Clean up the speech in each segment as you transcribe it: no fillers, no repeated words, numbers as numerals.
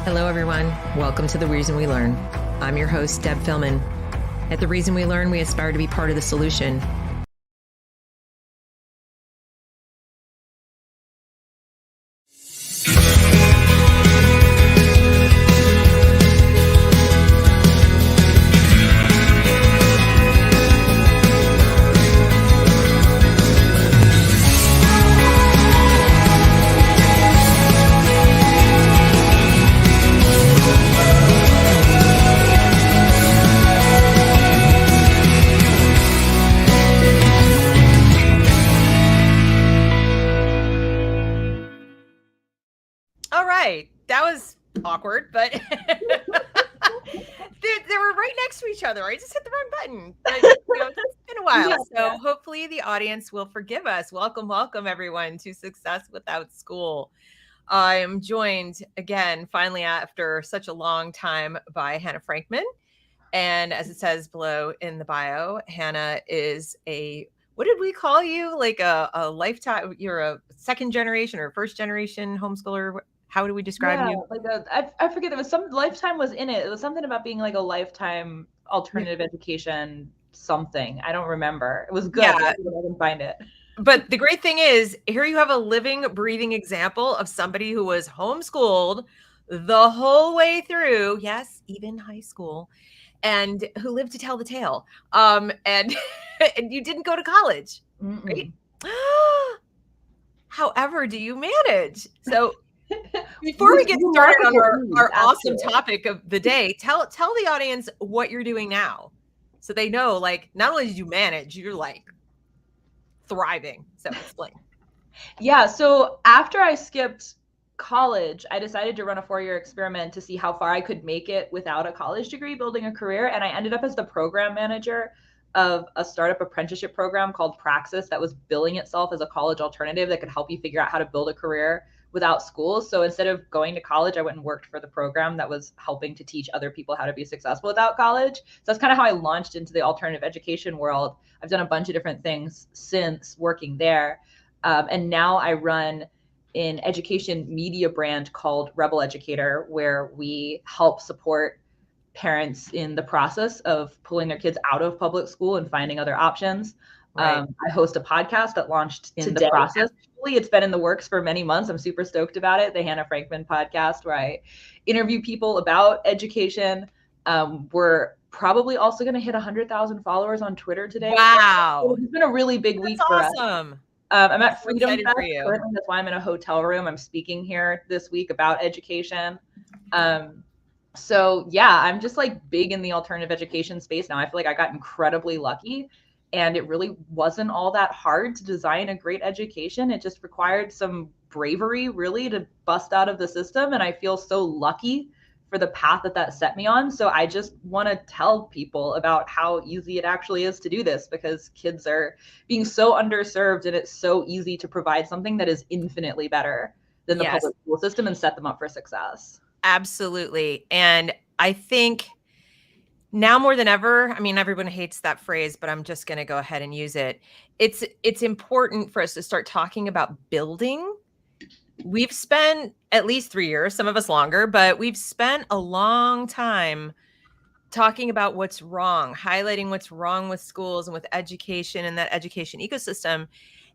Hello, everyone. Welcome to The Reason We Learn. I'm your host, Deb Philman. At The Reason We Learn, we aspire to be part of the solution. That was awkward, but they were right next to each other. I just hit the wrong button. But, it's been a while, so hopefully the audience will forgive us. Welcome, everyone, to Success Without School. I am joined again, finally, after such a long time, by Hannah Frankman. And as it says below in the bio, Hannah is what did we call you? Like a lifetime, you're a second generation or first generation homeschooler. How do we describe you? Like I forget, there was some lifetime was in it. It was something about being like a lifetime alternative education something. I don't remember. It was good. Yeah. I can find it. But the great thing is, here you have a living, breathing example of somebody who was homeschooled the whole way through. Yes, even high school, and who lived to tell the tale. And and you didn't go to college, right? However, do you manage? So before we get started on our awesome topic of the day, tell the audience what you're doing now, so they know, like, not only did you manage, you're like thriving. So explain. Yeah. So after I skipped college, I decided to run a 4-year experiment to see how far I could make it without a college degree, building a career. And I ended up as the program manager of a startup apprenticeship program called Praxis that was billing itself as a college alternative that could help you figure out how to build a career without school. So instead of going to college, I went and worked for the program that was helping to teach other people how to be successful without college. So that's kind of how I launched into the alternative education world. I've done a bunch of different things since working there. And now I run an education media brand called rebelEducator, where we help support parents in the process of pulling their kids out of public school and finding other options. Right. I host a podcast that launched in the process. It's been in the works for many months. I'm super stoked about it. The Hannah Frankman podcast, where I interview people about education. We're probably also going to hit 100,000 followers on Twitter today. Wow. It's been a really big week for us. Awesome. I'm at Freedom Fest. Currently, that's why I'm in a hotel room. I'm speaking here this week about education. So yeah, I'm just like big in the alternative education space now. I feel like I got incredibly lucky. And it really wasn't all that hard to design a great education. It just required some bravery, really, to bust out of the system. And I feel so lucky for the path that set me on. So I just want to tell people about how easy it actually is to do this, because kids are being so underserved, and it's so easy to provide something that is infinitely better than the public school system and set them up for success. Absolutely. And I think now more than ever, I mean, everyone hates that phrase, but I'm just going to go ahead and use it. It's important for us to start talking about building. We've spent at least 3 years, some of us longer, but we've spent a long time talking about what's wrong, highlighting what's wrong with schools and with education and that education ecosystem.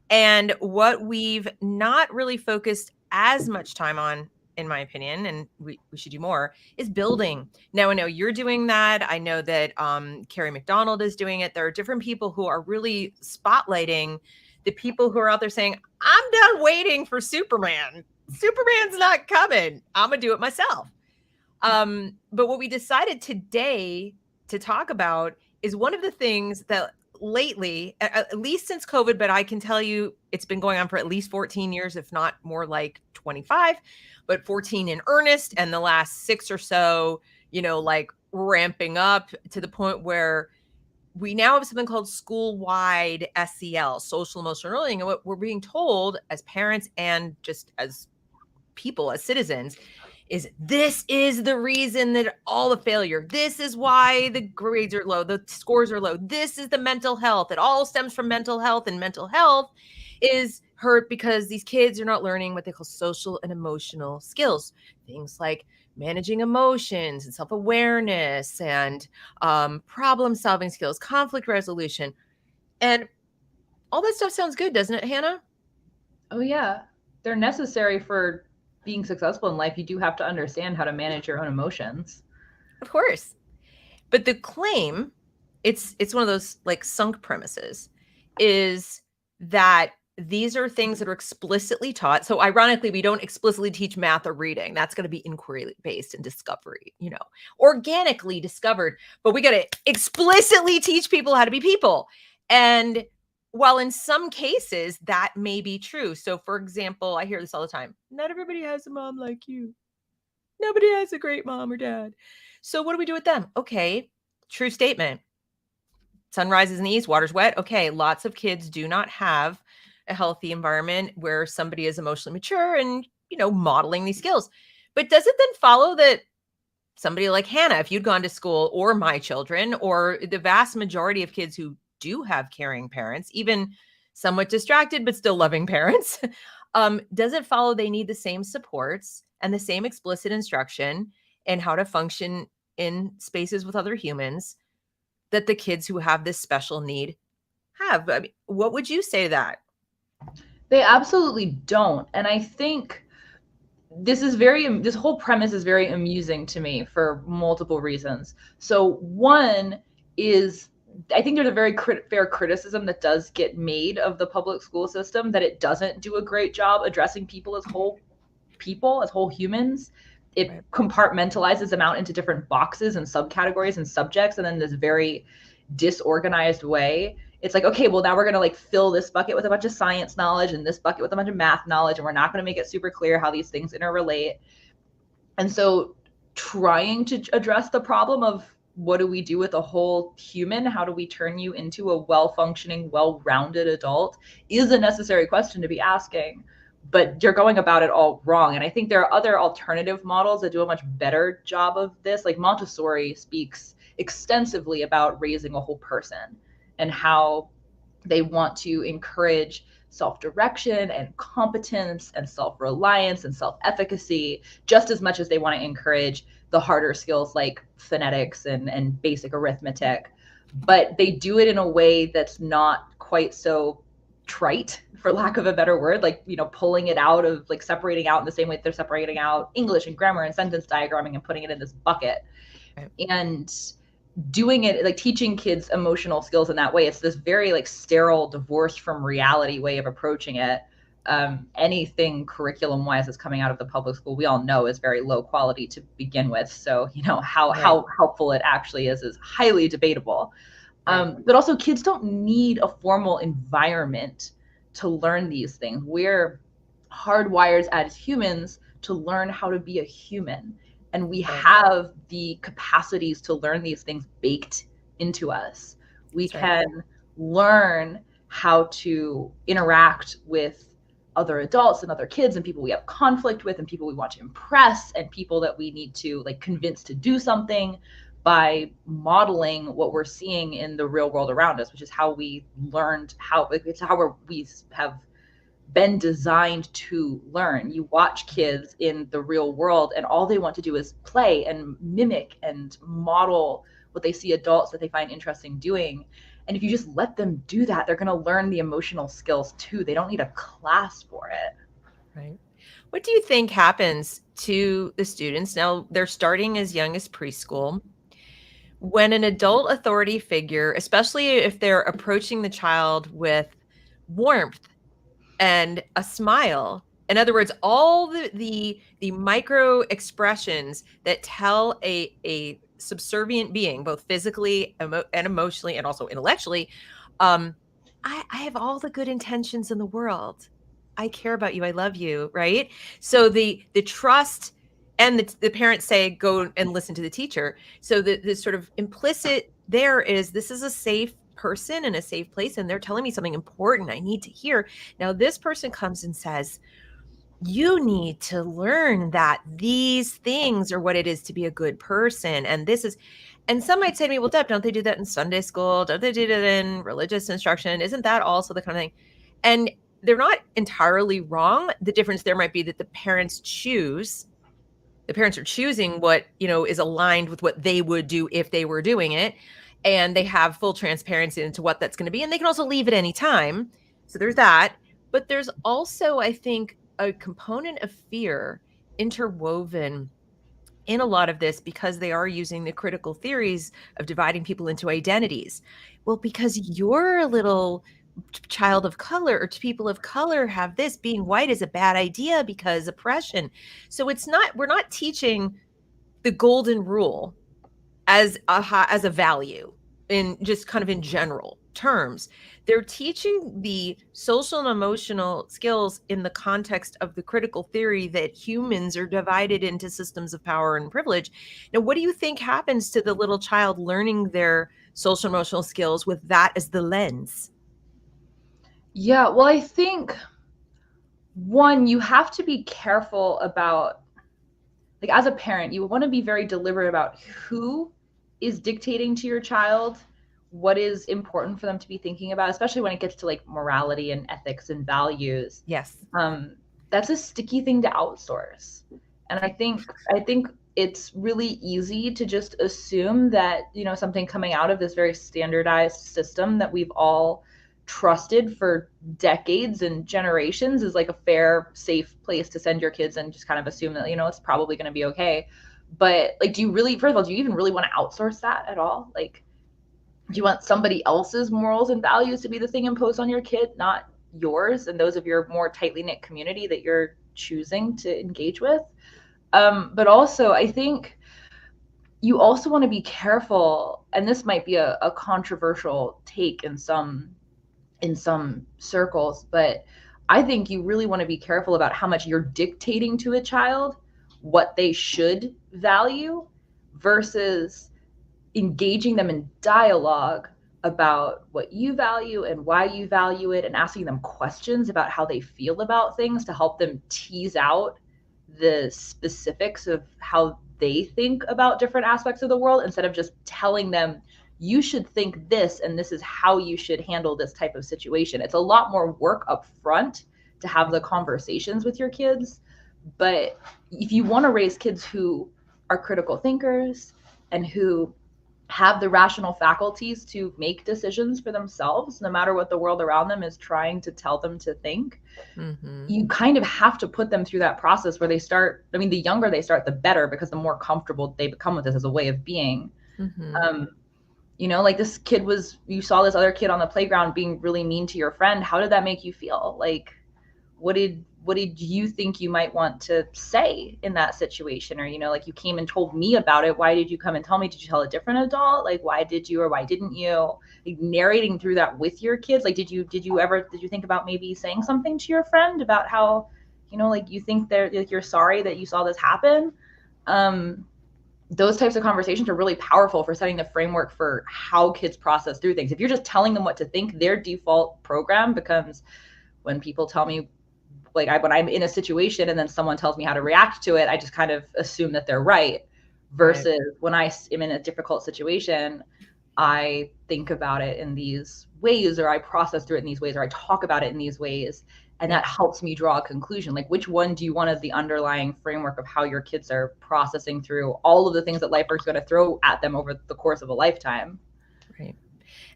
And what we've not really focused as much time on, in my opinion, and we should do more, is building. Now, I know you're doing that. I know that Carrie McDonald is doing it. There are different people who are really spotlighting the people who are out there saying, I'm done waiting for Superman. Superman's not coming. I'm going to do it myself. But what we decided today to talk about is one of the things that lately, at least since COVID, but I can tell you it's been going on for at least 14 years, if not more like 25, but 14 in earnest. And the last 6 or so, like ramping up to the point where we now have something called school-wide SEL, social emotional learning. And what we're being told as parents and just as people, as citizens, is this is the reason that all the failure, this is why the grades are low, the scores are low, this is the mental health. It all stems from mental health, and mental health is hurt because these kids are not learning what they call social and emotional skills. Things like managing emotions and self-awareness and problem-solving skills, conflict resolution. And all that stuff sounds good, doesn't it, Hannah? Oh, yeah. They're necessary for being successful in life. You do have to understand how to manage your own emotions. Of course. But the claim, it's one of those like sunk premises, is that these are things that are explicitly taught. So ironically, we don't explicitly teach math or reading. That's going to be inquiry based and discovery, organically discovered. But we got to explicitly teach people how to be people. And while in some cases that may be true. So for example, I hear this all the time. Not everybody has a mom like you. Nobody has a great mom or dad. So what do we do with them? Okay, true statement. Sun rises in the east, water's wet. Okay, lots of kids do not have a healthy environment where somebody is emotionally mature and, modeling these skills. But does it then follow that somebody like Hannah, if you'd gone to school, or my children, or the vast majority of kids who do have caring parents, even somewhat distracted but still loving parents, does it follow they need the same supports and the same explicit instruction in how to function in spaces with other humans that the kids who have this special need have? I mean, what would you say to that? They absolutely don't. And I think this whole premise is very amusing to me for multiple reasons. So one is, I think there's a very fair criticism that does get made of the public school system, that it doesn't do a great job addressing people, as whole humans. It compartmentalizes them out into different boxes and subcategories and subjects, and then this very disorganized way. It's like, okay, well, now we're going to like fill this bucket with a bunch of science knowledge and this bucket with a bunch of math knowledge, and we're not going to make it super clear how these things interrelate. And so trying to address the problem of what do we do with a whole human? How do we turn you into a well-functioning, well-rounded adult is a necessary question to be asking. But you're going about it all wrong. And I think there are other alternative models that do a much better job of this. Like Montessori speaks extensively about raising a whole person and how they want to encourage self-direction and competence and self-reliance and self-efficacy just as much as they want to encourage the harder skills like phonetics and basic arithmetic. But they do it in a way that's not quite so trite, for lack of a better word, like, pulling it out of, like, separating out in the same way that they're separating out English and grammar and sentence diagramming and putting it in this bucket. Right. And doing it, like teaching kids emotional skills in that way, it's this very like sterile, divorced from reality way of approaching it. Anything curriculum wise that's coming out of the public school, we all know is very low quality to begin with. So, how helpful it actually is highly debatable. But also kids don't need a formal environment to learn these things. We're hardwired as humans to learn how to be a human. And we have the capacities to learn these things baked into us. We can learn how to interact with other adults and other kids and people we have conflict with and people we want to impress and people that we need to like convince to do something by modeling what we're seeing in the real world around us, which is how we learned we have been designed to learn. You watch kids in the real world and all they want to do is play and mimic and model what they see adults that they find interesting doing. And if you just let them do that, they're going to learn the emotional skills too. They don't need a class for it. Right. What do you think happens to the students? Now they're starting as young as preschool. When an adult authority figure, especially if they're approaching the child with warmth and a smile, in other words, all the micro expressions that tell a subservient being, both physically and emotionally and also intellectually, I have all the good intentions in the world. I care about you. I love you. Right. So the trust, and the parents say, go and listen to the teacher. So the sort of implicit there is, this is a safe person in a safe place, and they're telling me something important I need to hear. Now this person comes and says, you need to learn that these things are what it is to be a good person. And this is, and some might say to me, well, Deb, don't they do that in Sunday school? Don't they do that in religious instruction? Isn't that also the kind of thing? And they're not entirely wrong. The difference there might be that the parents choose The parents are choosing what, is aligned with what they would do if they were doing it. And they have full transparency into what that's going to be. And they can also leave at any time. So there's that. But there's also, I think, a component of fear interwoven in a lot of this because they are using the critical theories of dividing people into identities. Well, because you're a little child of color or people of color have this, being white is a bad idea because oppression. So we're not teaching the golden rule as a value in just kind of in general terms. They're teaching the social and emotional skills in the context of the critical theory that humans are divided into systems of power and privilege. Now, what do you think happens to the little child learning their social emotional skills with that as the lens? Yeah, well, I think one, you have to be careful about, like, as a parent, you want to be very deliberate about who is dictating to your child what is important for them to be thinking about, especially when it gets to like morality and ethics and values. Yes. That's a sticky thing to outsource. And I think it's really easy to just assume that, something coming out of this very standardized system that we've all trusted for decades and generations is like a fair, safe place to send your kids and just kind of assume that, it's probably going to be okay. But like, first of all, do you even really want to outsource that at all? Like, do you want somebody else's morals and values to be the thing imposed on your kid, not yours and those of your more tightly knit community that you're choosing to engage with? But also, I think you also want to be careful, and this might be a controversial take in some circles, but I think you really want to be careful about how much you're dictating to a child what they should value versus engaging them in dialogue about what you value and why you value it, and asking them questions about how they feel about things to help them tease out the specifics of how they think about different aspects of the world, instead of just telling them, you should think this and this is how you should handle this type of situation. It's a lot more work up front to have the conversations with your kids. But if you want to raise kids who are critical thinkers and who have the rational faculties to make decisions for themselves, no matter what the world around them is trying to tell them to think, you kind of have to put them through that process where they start, the younger they start, the better, because the more comfortable they become with this as a way of being. Like this kid you saw this other kid on the playground being really mean to your friend. How did that make you feel? Like, what did you think you might want to say in that situation? Or, like, you came and told me about it. Why did you come and tell me? Did you tell a different adult? Like, why did you or why didn't you? Like, narrating through that with your kids. Like, did you think about maybe saying something to your friend about how, like, you think you're sorry that you saw this happen? Those types of conversations are really powerful for setting the framework for how kids process through things. If you're just telling them what to think, their default program becomes, when people tell me, like, when I'm in a situation and then someone tells me how to react to it, I just kind of assume that they're right. Versus when I am in a difficult situation, I think about it in these ways, or I process through it in these ways, or I talk about it in these ways. And that helps me draw a conclusion. Like, which one do you want as the underlying framework of how your kids are processing through all of the things that life is going to throw at them over the course of a lifetime? Right.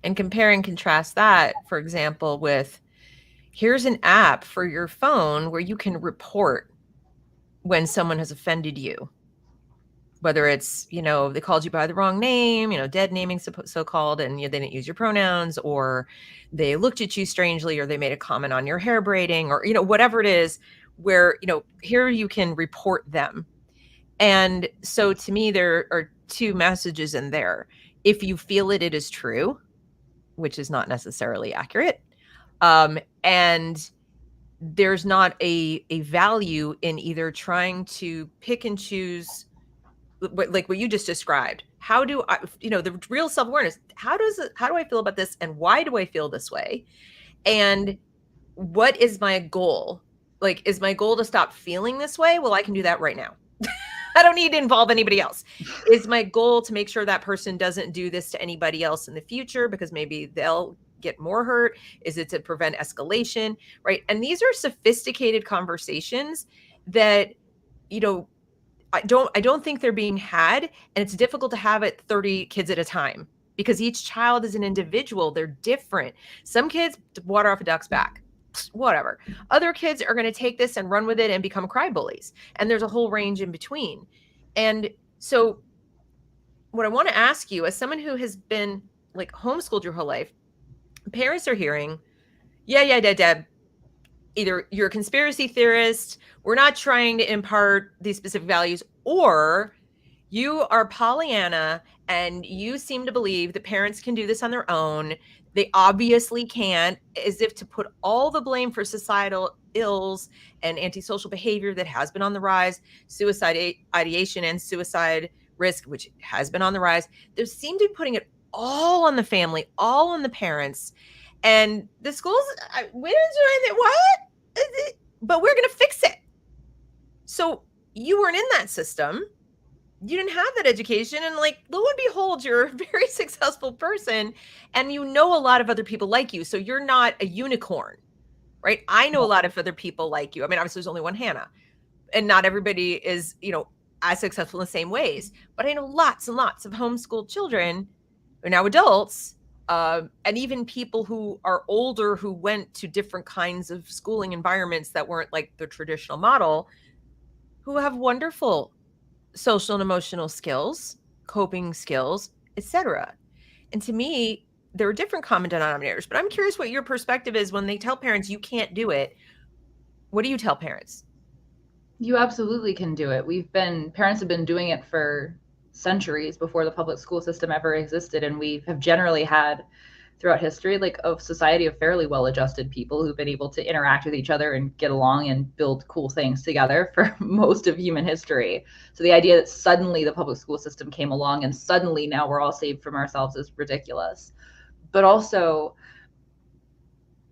And compare and contrast that, for example, with, here's an app for your phone where you can report when someone has offended you. Whether it's, they called you by the wrong name, dead naming so-called, and they didn't use your pronouns, or they looked at you strangely, or they made a comment on your hair braiding, or, whatever it is, where, here you can report them. And so to me, there are two messages in there. If you feel it is true, which is not necessarily accurate. And there's not a value in either trying to pick and choose, like what you just described. How do I, the real self-awareness, how do I feel about this, and why do I feel this way? And what is my goal? Like, is my goal to stop feeling this way? Well, I can do that right now. I don't need to involve anybody else. Is my goal to make sure that person doesn't do this to anybody else in the future because maybe they'll get more hurt? Is it to prevent escalation? Right. And these are sophisticated conversations that, I don't think they're being had, and it's difficult to have it 30 kids at a time because each child is an individual. They're different. Some kids water off a duck's back, whatever. Other kids are going to take this and run with it and become cry bullies. And there's a whole range in between. And so what I want to ask you, as someone who has been like homeschooled your whole life, parents are hearing, yeah, Deb, either you're a conspiracy theorist, we're not trying to impart these specific values, or you are Pollyanna and you seem to believe that parents can do this on their own. They obviously can't, as if to put all the blame for societal ills and antisocial behavior that has been on the rise, suicide ideation and suicide risk, which has been on the rise. They seem to be putting it all on the family, all on the parents. And the schools, we didn't do anything. What? But we're going to fix it. So you weren't in that system. You didn't have that education. And like, lo and behold, you're a very successful person and you know a lot of other people like you. So you're not a unicorn, right? I know a lot of other people like you. I mean, obviously there's only one Hannah and not everybody is, as successful in the same ways, but I know lots and lots of homeschooled children who are now adults, and even people who are older who went to different kinds of schooling environments that weren't like the traditional model, who have wonderful social and emotional skills, coping skills, etc. And to me, there are different common denominators, but I'm curious what your perspective is when they tell parents you can't do it. What do you tell parents? You absolutely can do it. Parents have been doing it for centuries before the public school system ever existed. And we have generally had throughout history, like a society of fairly well-adjusted people who've been able to interact with each other and get along and build cool things together for most of human history. So the idea that suddenly the public school system came along and suddenly now we're all saved from ourselves is ridiculous. But also,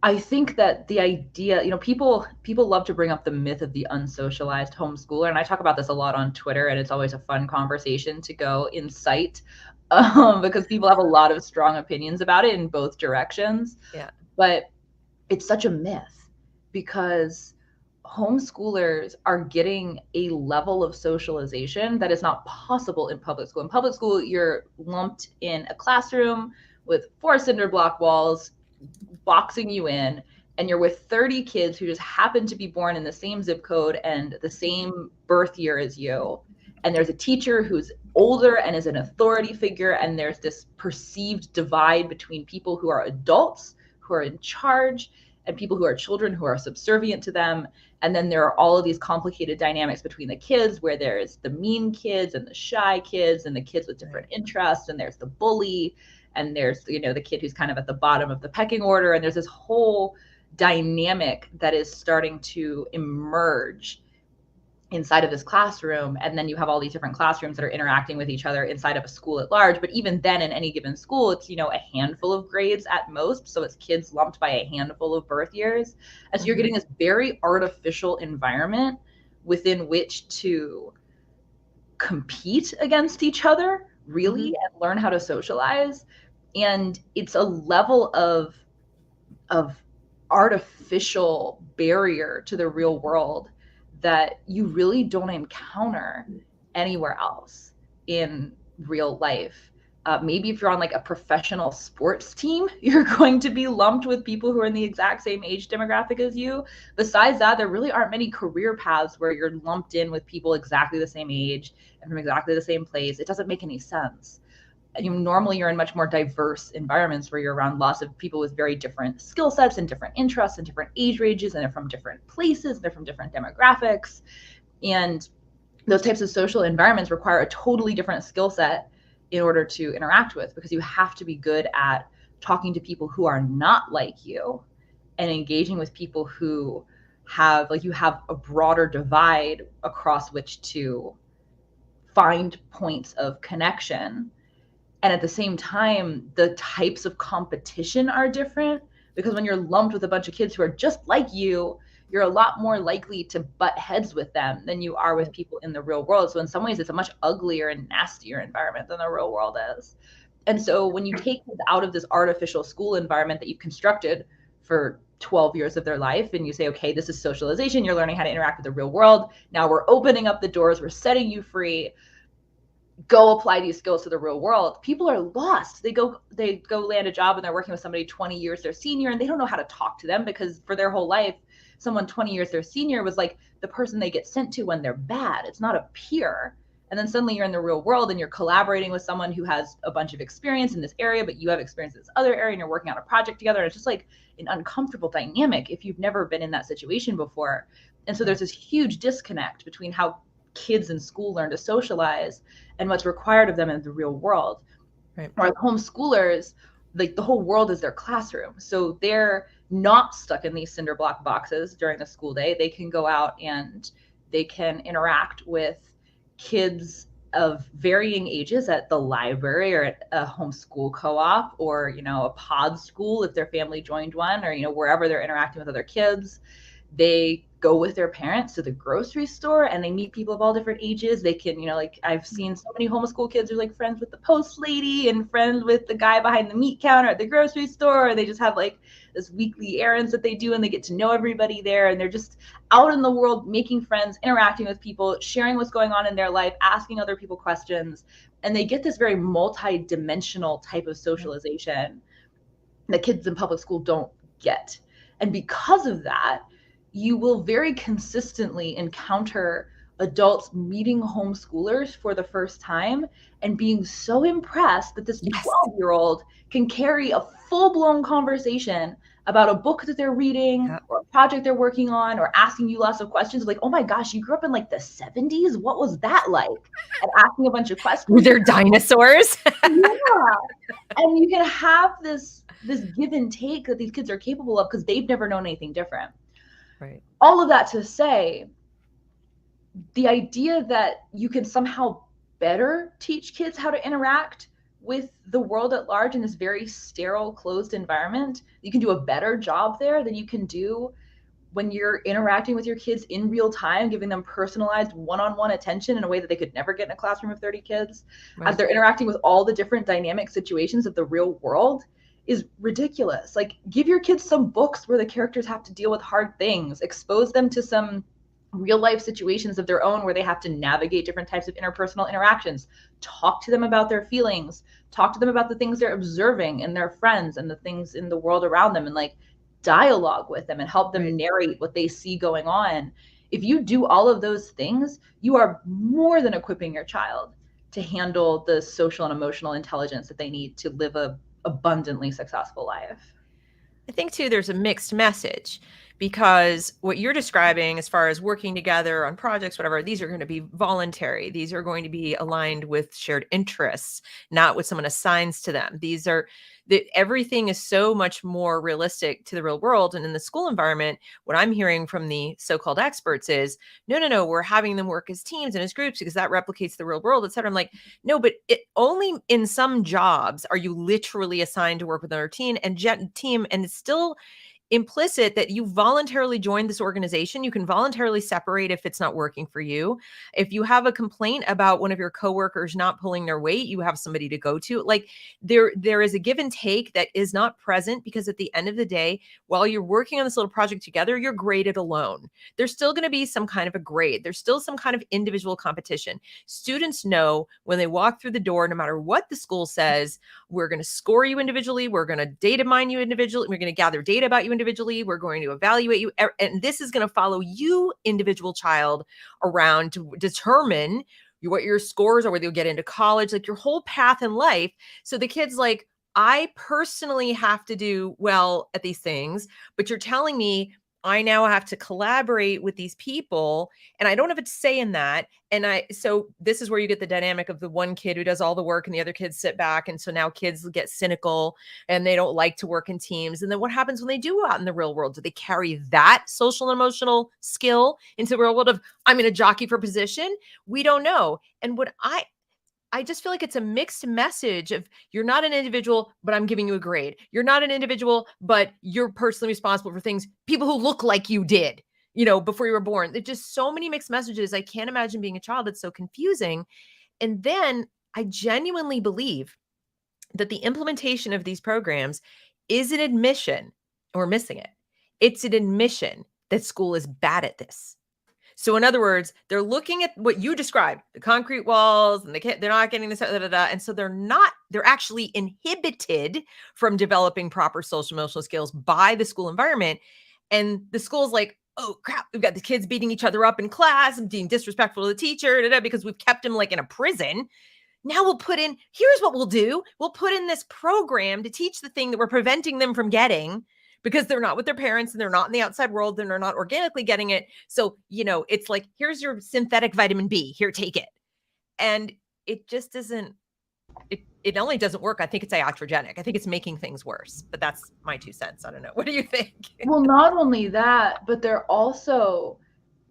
I think that the idea, people love to bring up the myth of the unsocialized homeschooler. And I talk about this a lot on Twitter, and it's always a fun conversation to go incite because people have a lot of strong opinions about it in both directions. Yeah. But it's such a myth because homeschoolers are getting a level of socialization that is not possible in public school. In public school, you're lumped in a classroom with 4 cinder block walls, boxing you in, and you're with 30 kids who just happen to be born in the same zip code and the same birth year as you. And there's a teacher who's older and is an authority figure, and there's this perceived divide between people who are adults, who are in charge, and people who are children who are subservient to them. And then there are all of these complicated dynamics between the kids, where there's the mean kids and the shy kids and the kids with different interests, and there's the bully, and there's the kid who's kind of at the bottom of the pecking order. And there's this whole dynamic that is starting to emerge inside of this classroom. And then you have all these different classrooms that are interacting with each other inside of a school at large. But even then, in any given school, it's a handful of grades at most. So it's kids lumped by a handful of birth years. And so you're getting this very artificial environment within which to compete against each other, really, and learn how to socialize. And it's a level of artificial barrier to the real world that you really don't encounter anywhere else in real life. Maybe if you're on like a professional sports team, you're going to be lumped with people who are in the exact same age demographic as you. Besides that, there really aren't many career paths where you're lumped in with people exactly the same age and from exactly the same place. It doesn't make any sense. Normally you're in much more diverse environments where you're around lots of people with very different skill sets and different interests and different age ranges, and they're from different places, and they're from different demographics. And those types of social environments require a totally different skill set in order to interact with, because you have to be good at talking to people who are not like you and engaging with people who have a broader divide across which to find points of connection. And at the same time, the types of competition are different, because when you're lumped with a bunch of kids who are just like you, you're a lot more likely to butt heads with them than you are with people in the real world. So in some ways, it's a much uglier and nastier environment than the real world is. And so when you take kids out of this artificial school environment that you've constructed for 12 years of their life, and you say, okay, this is socialization. You're learning how to interact with the real world. Now we're opening up the doors. We're setting you free. Go apply these skills to the real world. People are lost. They go land a job and they're working with somebody 20 years their senior, and they don't know how to talk to them, because for their whole life, someone 20 years their senior was like the person they get sent to when they're bad. It's not a peer. And then suddenly you're in the real world and you're collaborating with someone who has a bunch of experience in this area, but you have experience in this other area, and you're working on a project together. And it's just like an uncomfortable dynamic if you've never been in that situation before. And so there's this huge disconnect between how kids in school learn to socialize and what's required of them in the real world. Right. Or like homeschoolers, like the whole world is their classroom. So they're not stuck in these cinder block boxes during the school day. They can go out and they can interact with kids of varying ages at the library or at a homeschool co-op, or, you know, a pod school if their family joined one, or, you know, wherever they're interacting with other kids. They go with their parents to the grocery store and they meet people of all different ages. They can, you know, like I've seen so many homeschool kids who are like friends with the post lady and friends with the guy behind the meat counter at the grocery store. They just have like this weekly errands that they do, and they get to know everybody there, and they're just out in the world making friends, interacting with people, sharing what's going on in their life, asking other people questions. And they get this very multi-dimensional type of socialization that kids in public school don't get. And because of that, you will very consistently encounter adults meeting homeschoolers for the first time and being so impressed that this 12-year-old can carry a full-blown conversation about a book that they're reading or a project they're working on, or asking you lots of questions like, oh my gosh, you grew up in like the 70s? What was that like? And asking a bunch of questions. Were there dinosaurs? Yeah. And you can have this give and take that these kids are capable of because they've never known anything different. Right. All of that to say, the idea that you can somehow better teach kids how to interact with the world at large in this very sterile, closed environment, you can do a better job there than you can do when you're interacting with your kids in real time, giving them personalized one-on-one attention in a way that they could never get in a classroom of 30 kids, as they're interacting with all the different dynamic situations of the real world, is ridiculous. Like, give your kids some books where the characters have to deal with hard things, expose them to some real life situations of their own where they have to navigate different types of interpersonal interactions, talk to them about their feelings, talk to them about the things they're observing in their friends and the things in the world around them, and like dialogue with them and help them narrate what they see going on. If you do all of those things, you are more than equipping your child to handle the social and emotional intelligence that they need to live a abundantly successful life. I think too, there's a mixed message, because what you're describing as far as working together on projects, whatever, these are going to be voluntary. These are going to be aligned with shared interests, not what someone assigns to them. These are everything is so much more realistic to the real world. And in the school environment, what I'm hearing from the so-called experts is, no, we're having them work as teams and as groups because that replicates the real world, et cetera. I'm like, no, but only in some jobs are you literally assigned to work with another team, and it's still implicit that you voluntarily joined this organization. You can voluntarily separate if it's not working for you. If you have a complaint about one of your coworkers not pulling their weight, you have somebody to go to. Like, there is a give and take that is not present, because at the end of the day, while you're working on this little project together, you're graded alone. There's still going to be some kind of a grade. There's still some kind of individual competition. Students know when they walk through the door, no matter what the school says, we're going to score you individually. We're going to data mine you individually. We're going to gather data about you individually. We're going to evaluate you. And this is going to follow you, individual child, around to determine what your scores are, whether you'll get into college, like your whole path in life. So the kid's like, I personally have to do well at these things, but you're telling me I now have to collaborate with these people, and I don't have a say in that. So this is where you get the dynamic of the one kid who does all the work and the other kids sit back. And so now kids get cynical and they don't like to work in teams. And then what happens when they do go out in the real world? Do they carry that social and emotional skill into the real world of, I'm going to jockey for position? We don't know. And what I just feel like it's a mixed message of, you're not an individual, but I'm giving you a grade. You're not an individual, but you're personally responsible for things people who look like you did, before you were born. There's just so many mixed messages. I can't imagine being a child. It's so confusing. And then I genuinely believe that the implementation of these programs is an admission, or missing it, It's an admission that school is bad at this. So in other words, they're looking at what you described, the concrete walls, and they're not getting this, and so they're actually inhibited from developing proper social emotional skills by the school environment. And the school's like, oh crap, we've got the kids beating each other up in class and being disrespectful to the teacher, because we've kept them like in a prison. Now here's what we'll do. We'll put in this program to teach the thing that we're preventing them from getting, because they're not with their parents and they're not in the outside world and they're not organically getting it. So, it's like, here's your synthetic vitamin B, here, take it. And it just isn't, it only doesn't work. I think it's iatrogenic. I think it's making things worse, but that's my 2 cents. I don't know. What do you think? Well, not only that, but they're also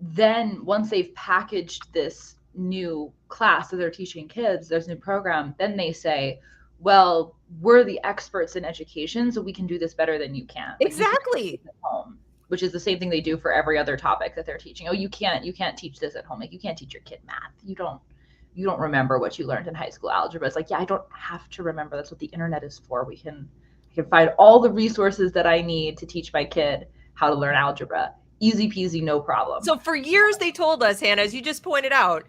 then, once they've packaged this new class that they're teaching kids, there's a new program, then they say, well, we're the experts in education, so we can do this better than you can. Exactly. You can at home, which is the same thing they do for every other topic that they're teaching. Oh, you can't teach this at home. Like, you can't teach your kid math. You don't remember what you learned in high school algebra. It's like, yeah, I don't have to remember. That's what the internet is for. I can find all the resources that I need to teach my kid how to learn algebra. Easy peasy, no problem. So for years they told us, Hannah, as you just pointed out,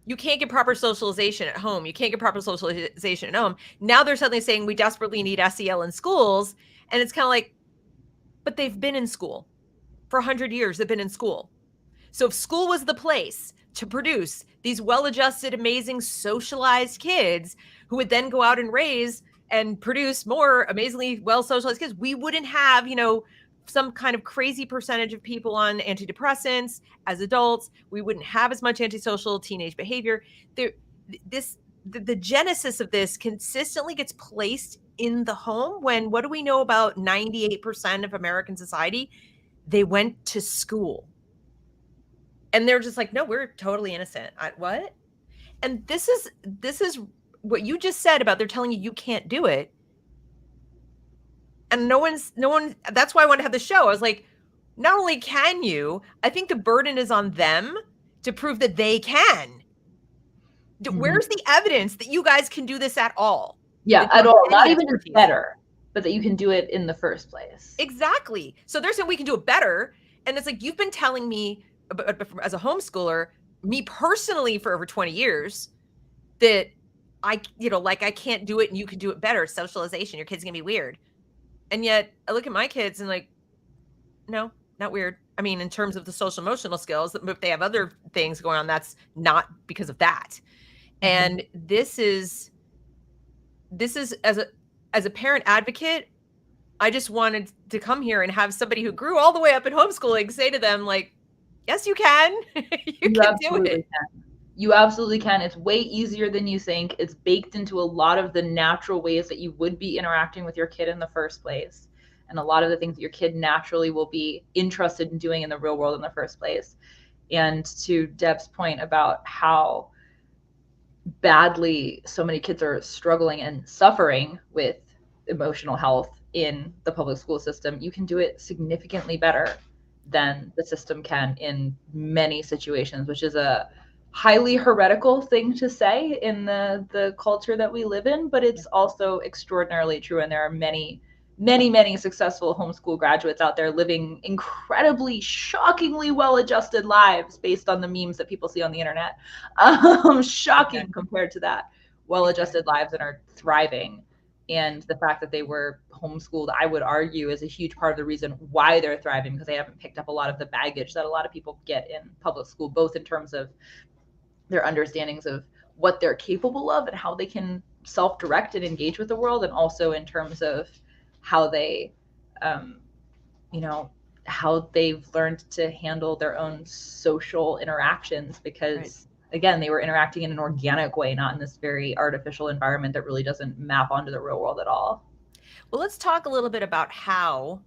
you can't get proper socialization at home. You can't get proper socialization at home. Now they're suddenly saying we desperately need SEL in schools. And it's kind of like, but they've been in school for 100 years. They've been in school. So if school was the place to produce these well-adjusted, amazing, socialized kids who would then go out and raise and produce more amazingly well-socialized kids, we wouldn't have, some kind of crazy percentage of people on antidepressants as adults. We wouldn't have as much antisocial teenage behavior. The genesis of this consistently gets placed in the home when, what do we know about 98% of American society? They went to school. And they're just like, no, we're totally innocent. What? And this is what you just said about they're telling you can't do it. And no one, that's why I wanted to have the show. I was like, not only can you, I think the burden is on them to prove that they can. Mm-hmm. Where's the evidence that you guys can do this at all? Yeah, at all. Not even just better, but that you can do it in the first place. Exactly. So they're saying we can do it better. And it's like, you've been telling me as a homeschooler, me personally for over 20 years, that I can't do it and you can do it better. Socialization, your kid's gonna be weird. And yet I look at my kids and like, no, not weird. I mean, in terms of the social emotional skills, if they have other things going on, that's not because of that. And this is as a parent advocate, I just wanted to come here and have somebody who grew all the way up in homeschooling say to them, like, yes, you can. you can do it. You absolutely can. It's way easier than you think. It's baked into a lot of the natural ways that you would be interacting with your kid in the first place. And a lot of the things that your kid naturally will be interested in doing in the real world in the first place. And to Deb's point about how badly so many kids are struggling and suffering with emotional health in the public school system, you can do it significantly better than the system can in many situations, which is a highly heretical thing to say in the culture that we live in, but it's also extraordinarily true. And there are many successful homeschool graduates out there living incredibly, shockingly well-adjusted lives based on the memes that people see on the internet. Shocking compared to that. Well-adjusted lives and are thriving. And the fact that they were homeschooled, I would argue, is a huge part of the reason why they're thriving, because they haven't picked up a lot of the baggage that a lot of people get in public school, both in terms of their understandings of what they're capable of and how they can self-direct and engage with the world, and also in terms of how they, how they've learned to handle their own social interactions, because right. Again, they were interacting in an organic way, not in this very artificial environment that really doesn't map onto the real world at all. Well, let's talk a little bit about how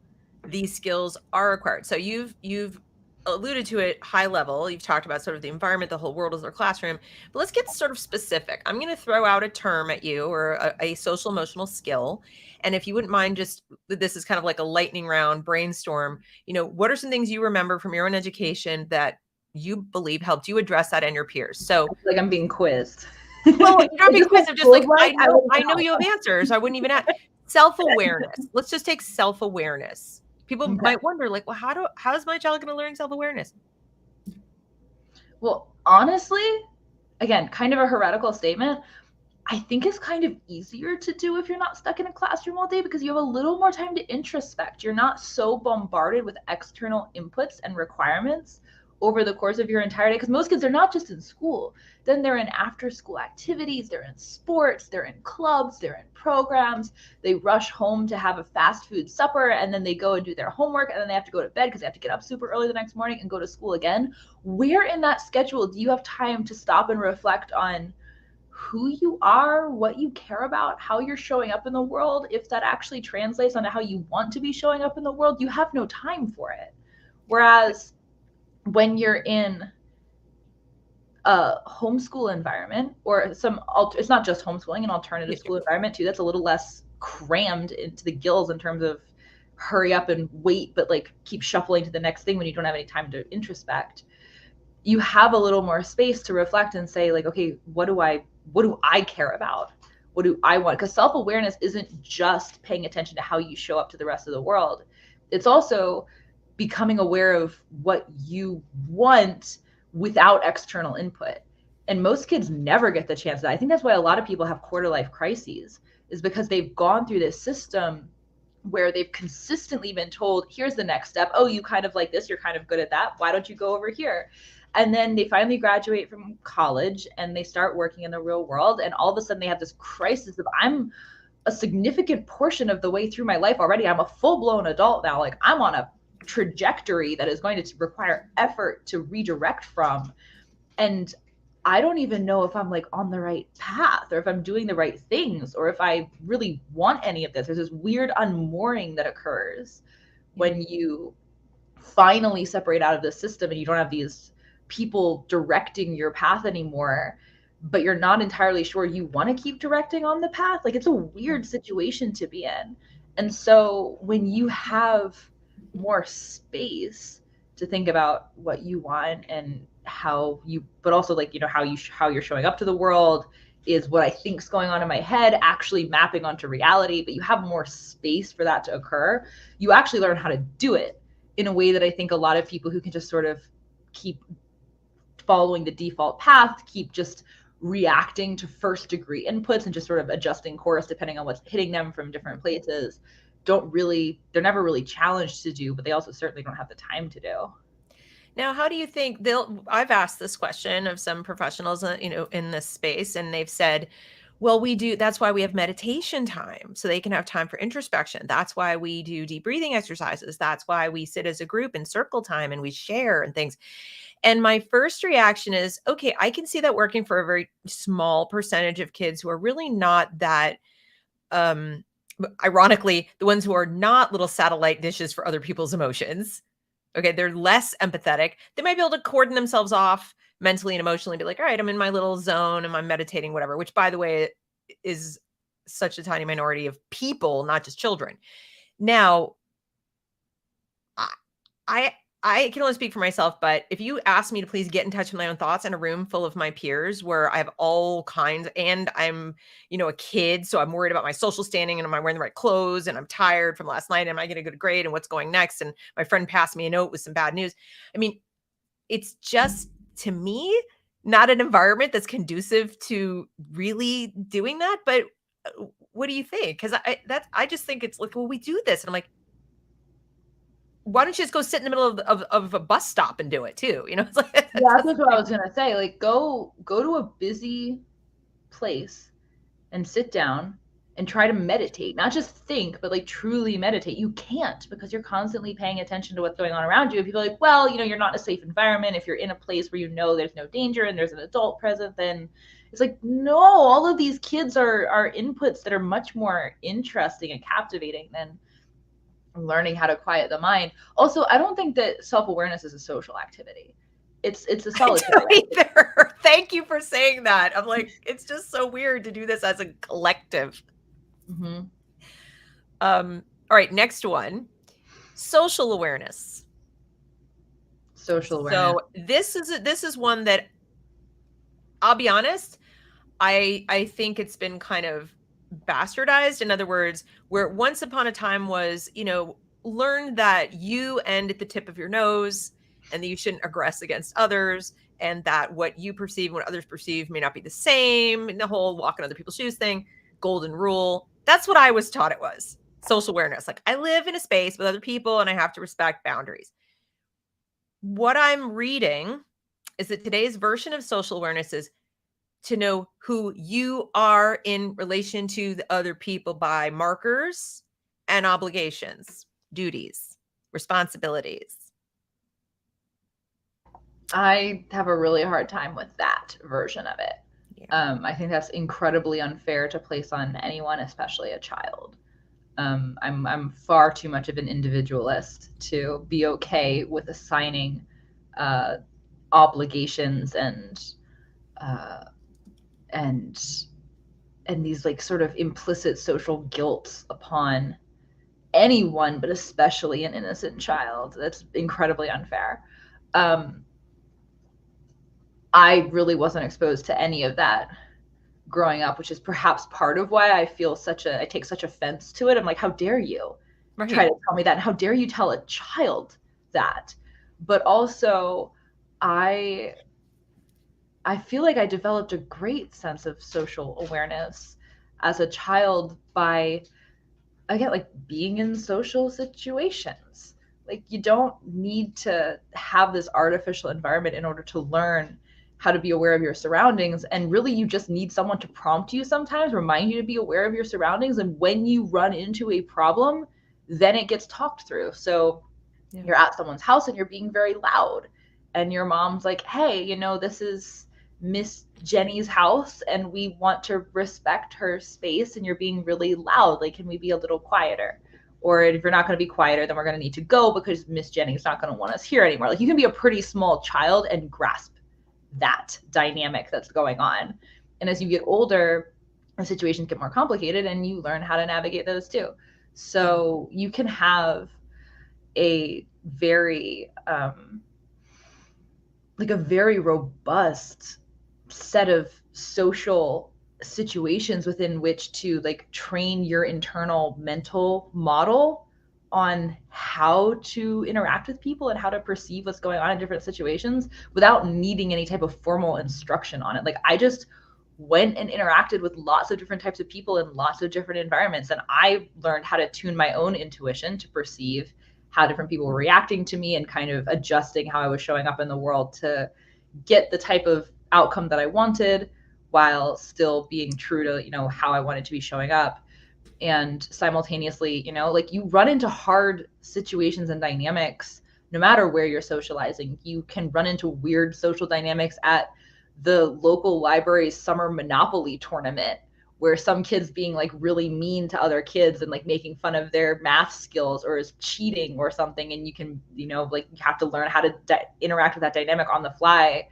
these skills are acquired. So you've alluded to it high level. You've talked about sort of the environment, the whole world is their classroom, but let's get sort of specific. I'm going to throw out a term at you, or a social emotional skill. And if you wouldn't mind, just, this is kind of like a lightning round brainstorm, what are some things you remember from your own education that you believe helped you address that and your peers? So like I'm being quizzed. Well, you're not being quizzed. I'm just like, I know you have answers. I wouldn't even ask. Self-awareness. Let's just take self-awareness. People might wonder, like, well, how is my child going to learn self-awareness? Well, honestly, again, kind of a heretical statement. I think it's kind of easier to do if you're not stuck in a classroom all day because you have a little more time to introspect. You're not so bombarded with external inputs and requirements over the course of your entire day. Because most kids are not just in school, then they're in after school activities, they're in sports, they're in clubs, they're in programs. They rush home to have a fast food supper, and then they go and do their homework, and then they have to go to bed because they have to get up super early the next morning and go to school again. Where in that schedule do you have time to stop and reflect on who you are, what you care about, how you're showing up in the world? If that actually translates onto how you want to be showing up in the world, you have no time for it. Whereas when you're in a homeschool environment, or it's not just homeschooling, an alternative school environment too, that's a little less crammed into the gills in terms of hurry up and wait, but like keep shuffling to the next thing when you don't have any time to introspect. You have a little more space to reflect and say, like, okay, what do I care about? What do I want? Because self-awareness isn't just paying attention to how you show up to the rest of the world. It's also becoming aware of what you want without external input. And most kids never get the chance of that. I think that's why a lot of people have quarter life crises, is because they've gone through this system where they've consistently been told, here's the next step. Oh, you kind of like this, you're kind of good at that. Why don't you go over here? And then they finally graduate from college and they start working in the real world. And all of a sudden they have this crisis of, I'm a significant portion of the way through my life already. I'm a full-blown adult now. Like, I'm on a trajectory that is going to require effort to redirect from. And I don't even know if I'm like on the right path, or if I'm doing the right things, or if I really want any of this. There's this weird unmooring that occurs when you finally separate out of the system and you don't have these people directing your path anymore, but you're not entirely sure you want to keep directing on the path. Like, it's a weird situation to be in. And so when you have more space to think about what you want and how you, but also like, you know, how you're showing up to the world, is what I think's going on in my head actually mapping onto reality, but you have more space for that to occur. You actually learn how to do it in a way that I think a lot of people who can just sort of keep following the default path, keep just reacting to first degree inputs and just sort of adjusting course depending on what's hitting them from different places, they're never really challenged to do, but they also certainly don't have the time to do. Now, how do you think I've asked this question of some professionals, in this space, and they've said, well, that's why we have meditation time, so they can have time for introspection. That's why we do deep breathing exercises. That's why we sit as a group in circle time and we share and things. And my first reaction is, okay, I can see that working for a very small percentage of kids who are really not that, ironically, the ones who are not little satellite dishes for other people's emotions. Okay, they're less empathetic. They might be able to cordon themselves off mentally and emotionally, be like, all right, I'm in my little zone and I'm meditating, whatever, which, by the way, is such a tiny minority of people, not just children. Now, I can only speak for myself, but if you ask me to please get in touch with my own thoughts in a room full of my peers where I have all kinds, and I'm, a kid, so I'm worried about my social standing, and am I wearing the right clothes, and I'm tired from last night, am I getting a good grade, and what's going next, and my friend passed me a note with some bad news. I mean, it's just, to me, not an environment that's conducive to really doing that. But what do you think? Because I just think it's like, well, we do this, and I'm like, why don't you just go sit in the middle of a bus stop and do it too? It's like, yeah, that's what I was gonna say. Like, go to a busy place and sit down and try to meditate. Not just think, but like truly meditate. You can't, because you're constantly paying attention to what's going on around you. And people are like, well, you're not in a safe environment. If you're in a place where there's no danger and there's an adult present, then it's like, no, all of these kids are inputs that are much more interesting and captivating than learning how to quiet the mind. Also, I don't think that self-awareness is a social activity. It's a solitary activity. Thank you for saying that. I'm like, it's just so weird to do this as a collective. Mm-hmm. All right, next one. Social awareness. Social awareness. So this is one that, I'll be honest, I think it's been kind of bastardized. In other words, where once upon a time was, learn that you end at the tip of your nose and that you shouldn't aggress against others, and that what you perceive and what others perceive may not be the same, and the whole walk in other people's shoes thing, golden rule. That's what I was taught it was. Social awareness. Like, I live in a space with other people and I have to respect boundaries. What I'm reading is that today's version of social awareness is to know who you are in relation to the other people by markers and obligations, duties, responsibilities. I have a really hard time with that version of it. Yeah. I think that's incredibly unfair to place on anyone, especially a child. I'm far too much of an individualist to be okay with assigning obligations and these like sort of implicit social guilt upon anyone, but especially an innocent child. That's incredibly unfair. I really wasn't exposed to any of that growing up, which is perhaps part of why I take such offense to it. I'm like, how dare you try to tell me that? And how dare you tell a child that? But also, I feel like I developed a great sense of social awareness as a child by, again, like being in social situations. Like, you don't need to have this artificial environment in order to learn how to be aware of your surroundings. And really, you just need someone to prompt you sometimes, remind you to be aware of your surroundings. And when you run into a problem, then it gets talked through. So you're at someone's house and you're being very loud. And your mom's like, hey, this is Miss Jenny's house and we want to respect her space and you're being really loud. Like, can we be a little quieter? Or if you're not going to be quieter, then we're going to need to go because Miss Jenny's not going to want us here anymore. Like, you can be a pretty small child and grasp that dynamic that's going on. And as you get older, the situations get more complicated and you learn how to navigate those too. So you can have a very like a very robust set of social situations within which to like train your internal mental model on how to interact with people and how to perceive what's going on in different situations without needing any type of formal instruction on it. Like, I just went and interacted with lots of different types of people in lots of different environments. And I learned how to tune my own intuition to perceive how different people were reacting to me and kind of adjusting how I was showing up in the world to get the type of outcome that I wanted while still being true to, how I wanted to be showing up. And simultaneously, like, you run into hard situations and dynamics no matter where you're socializing. You can run into weird social dynamics at the local library's summer Monopoly tournament, where some kids being like really mean to other kids and like making fun of their math skills or is cheating or something. And you can, like, you have to learn how to interact with that dynamic on the fly.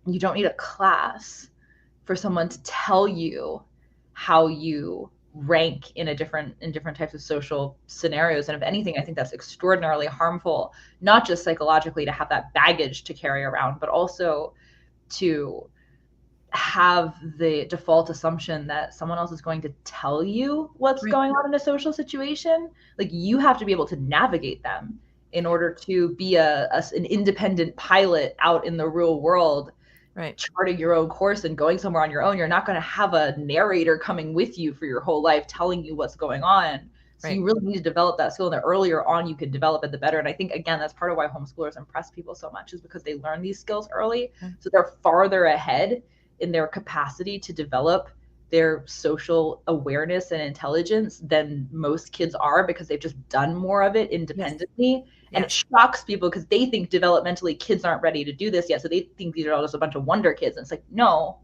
You don't need a class for someone to tell you how you rank in different types of social scenarios. And if anything, I think that's extraordinarily harmful, not just psychologically to have that baggage to carry around, but also to have the default assumption that someone else is going to tell you what's going on in a social situation. Like, you have to be able to navigate them in order to be an independent pilot out in the real world, charting your own course and going somewhere on your own. You're not going to have a narrator coming with you for your whole life telling you what's going on. So you really need to develop that skill. And the earlier on you can develop it, the better. And I think, again, that's part of why homeschoolers impress people so much, is because they learn these skills early. So they're farther ahead in their capacity to develop their social awareness and intelligence than most kids are, because they've just done more of it independently. And it shocks people because they think developmentally kids aren't ready to do this yet. So they think these are all just a bunch of wonder kids. And it's like, no,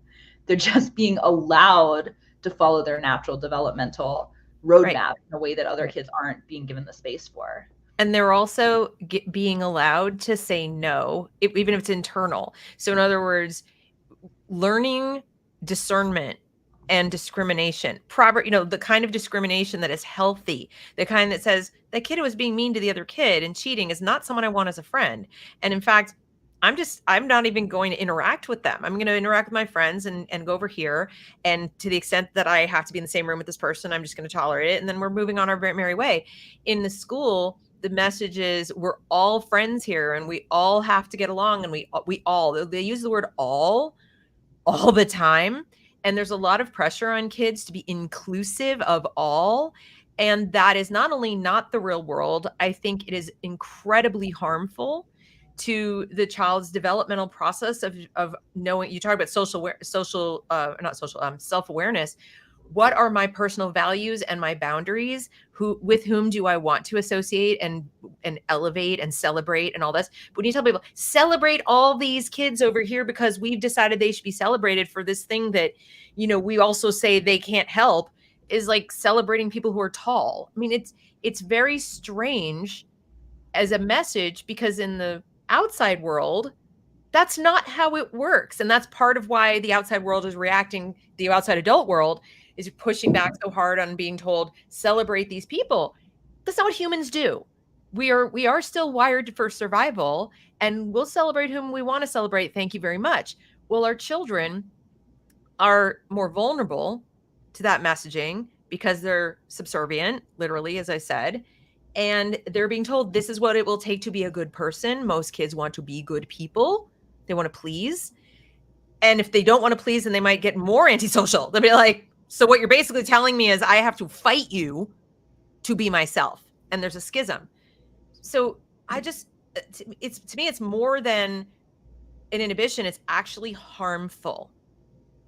they're just being allowed to follow their natural developmental roadmap in a way that other kids aren't being given the space for. And they're also being allowed to say no, even if it's internal. So in other words, learning discernment and discrimination, the kind of discrimination that is healthy, the kind that says that kid who was being mean to the other kid and cheating is not someone I want as a friend. And in fact, I'm not even going to interact with them. I'm going to interact with my friends and go over here. And to the extent that I have to be in the same room with this person, I'm just going to tolerate it. And then we're moving on our merry way. In the school, the message is we're all friends here and we all have to get along. And we all, they use the word all the time. And there's a lot of pressure on kids to be inclusive of all. And that is not only not the real world, I think it is incredibly harmful to the child's developmental process of knowing. You talk about self-awareness. What are my personal values and my boundaries? With whom do I want to associate and elevate and celebrate and all this? But when you tell people, celebrate all these kids over here because we've decided they should be celebrated for this thing that, we also say they can't help, is like celebrating people who are tall. I mean, it's very strange as a message, because in the outside world, that's not how it works. And that's part of why the outside world is reacting. The outside adult world is pushing back so hard on being told, celebrate these people. That's not what humans do. We are still wired for survival, and we'll celebrate whom we want to celebrate. Thank you very much. Well, our children are more vulnerable to that messaging because they're subservient, literally, as I said. And they're being told this is what it will take to be a good person. Most kids want to be good people. They want to please. And if they don't want to please, then they might get more antisocial. They'll be like, so what you're basically telling me is I have to fight you to be myself. And there's a schism. So to me, it's more than an inhibition. It's actually harmful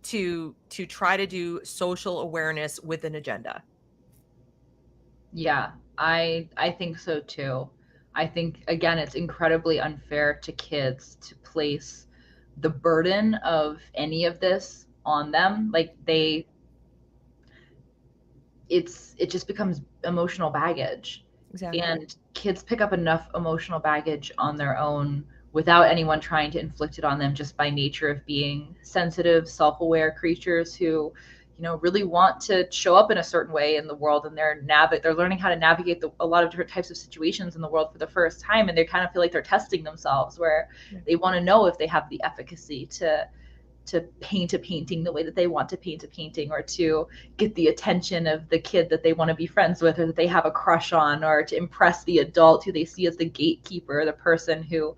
to try to do social awareness with an agenda. Yeah, I think so too. I think, again, it's incredibly unfair to kids to place the burden of any of this on them. Like it just becomes emotional baggage. Exactly. And kids pick up enough emotional baggage on their own without anyone trying to inflict it on them, just by nature of being sensitive, self-aware creatures who, really want to show up in a certain way in the world, and they're learning how to navigate a lot of different types of situations in the world for the first time, and they kind of feel like they're testing themselves, where they want to know if they have the efficacy to paint a painting the way that they want to paint a painting, or to get the attention of the kid that they want to be friends with, or that they have a crush on, or to impress the adult who they see as the gatekeeper, the person who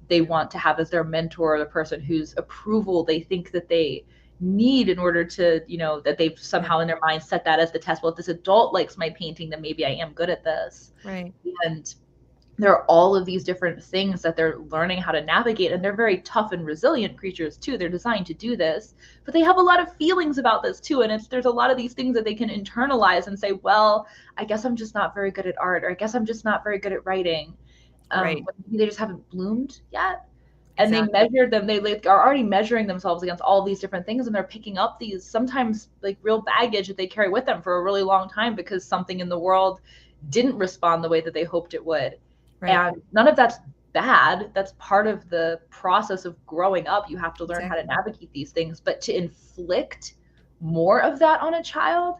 they want to have as their mentor, or the person whose approval they think that they need in order to, that they've somehow in their mind set that as the test. Well, if this adult likes my painting, then maybe I am good at this. Right. And there are all of these different things that they're learning how to navigate, and they're very tough and resilient creatures too. They're designed to do this, but they have a lot of feelings about this too. And there's a lot of these things that they can internalize and say, well, I guess I'm just not very good at art, or I guess I'm just not very good at writing. Right. Maybe they just haven't bloomed yet. And Exactly. they measure them, they are already measuring themselves against all these different things, and they're picking up these sometimes like real baggage that they carry with them for a really long time, because something in the world didn't respond the way that they hoped it would. Right. And none of that's bad. That's part of the process of growing up. You have to learn how to navigate these things. But to inflict more of that on a child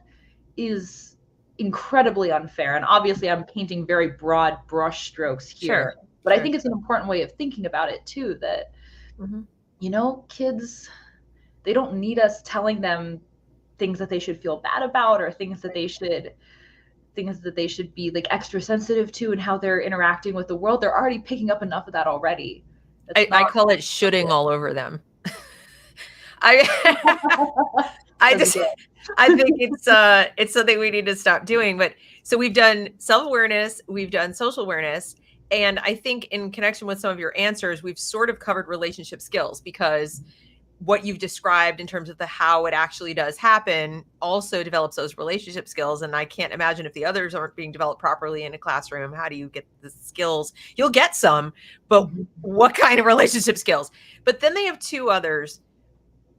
is incredibly unfair. And obviously I'm painting very broad brush strokes here. Sure. But I think it's an important way of thinking about it too, that, kids, they don't need us telling them things that they should feel bad about, or things that they should be like extra sensitive to, and how they're interacting with the world. They're already picking up enough of that already. I call it shooting all over them. I think it's something we need to stop doing. But so we've done self-awareness, we've done social awareness. And I think in connection with some of your answers, we've sort of covered relationship skills, because what you've described in terms of the how it actually does happen also develops those relationship skills. And I can't imagine if the others aren't being developed properly in a classroom, how do you get the skills? You'll get some, but what kind of relationship skills? But then they have two others,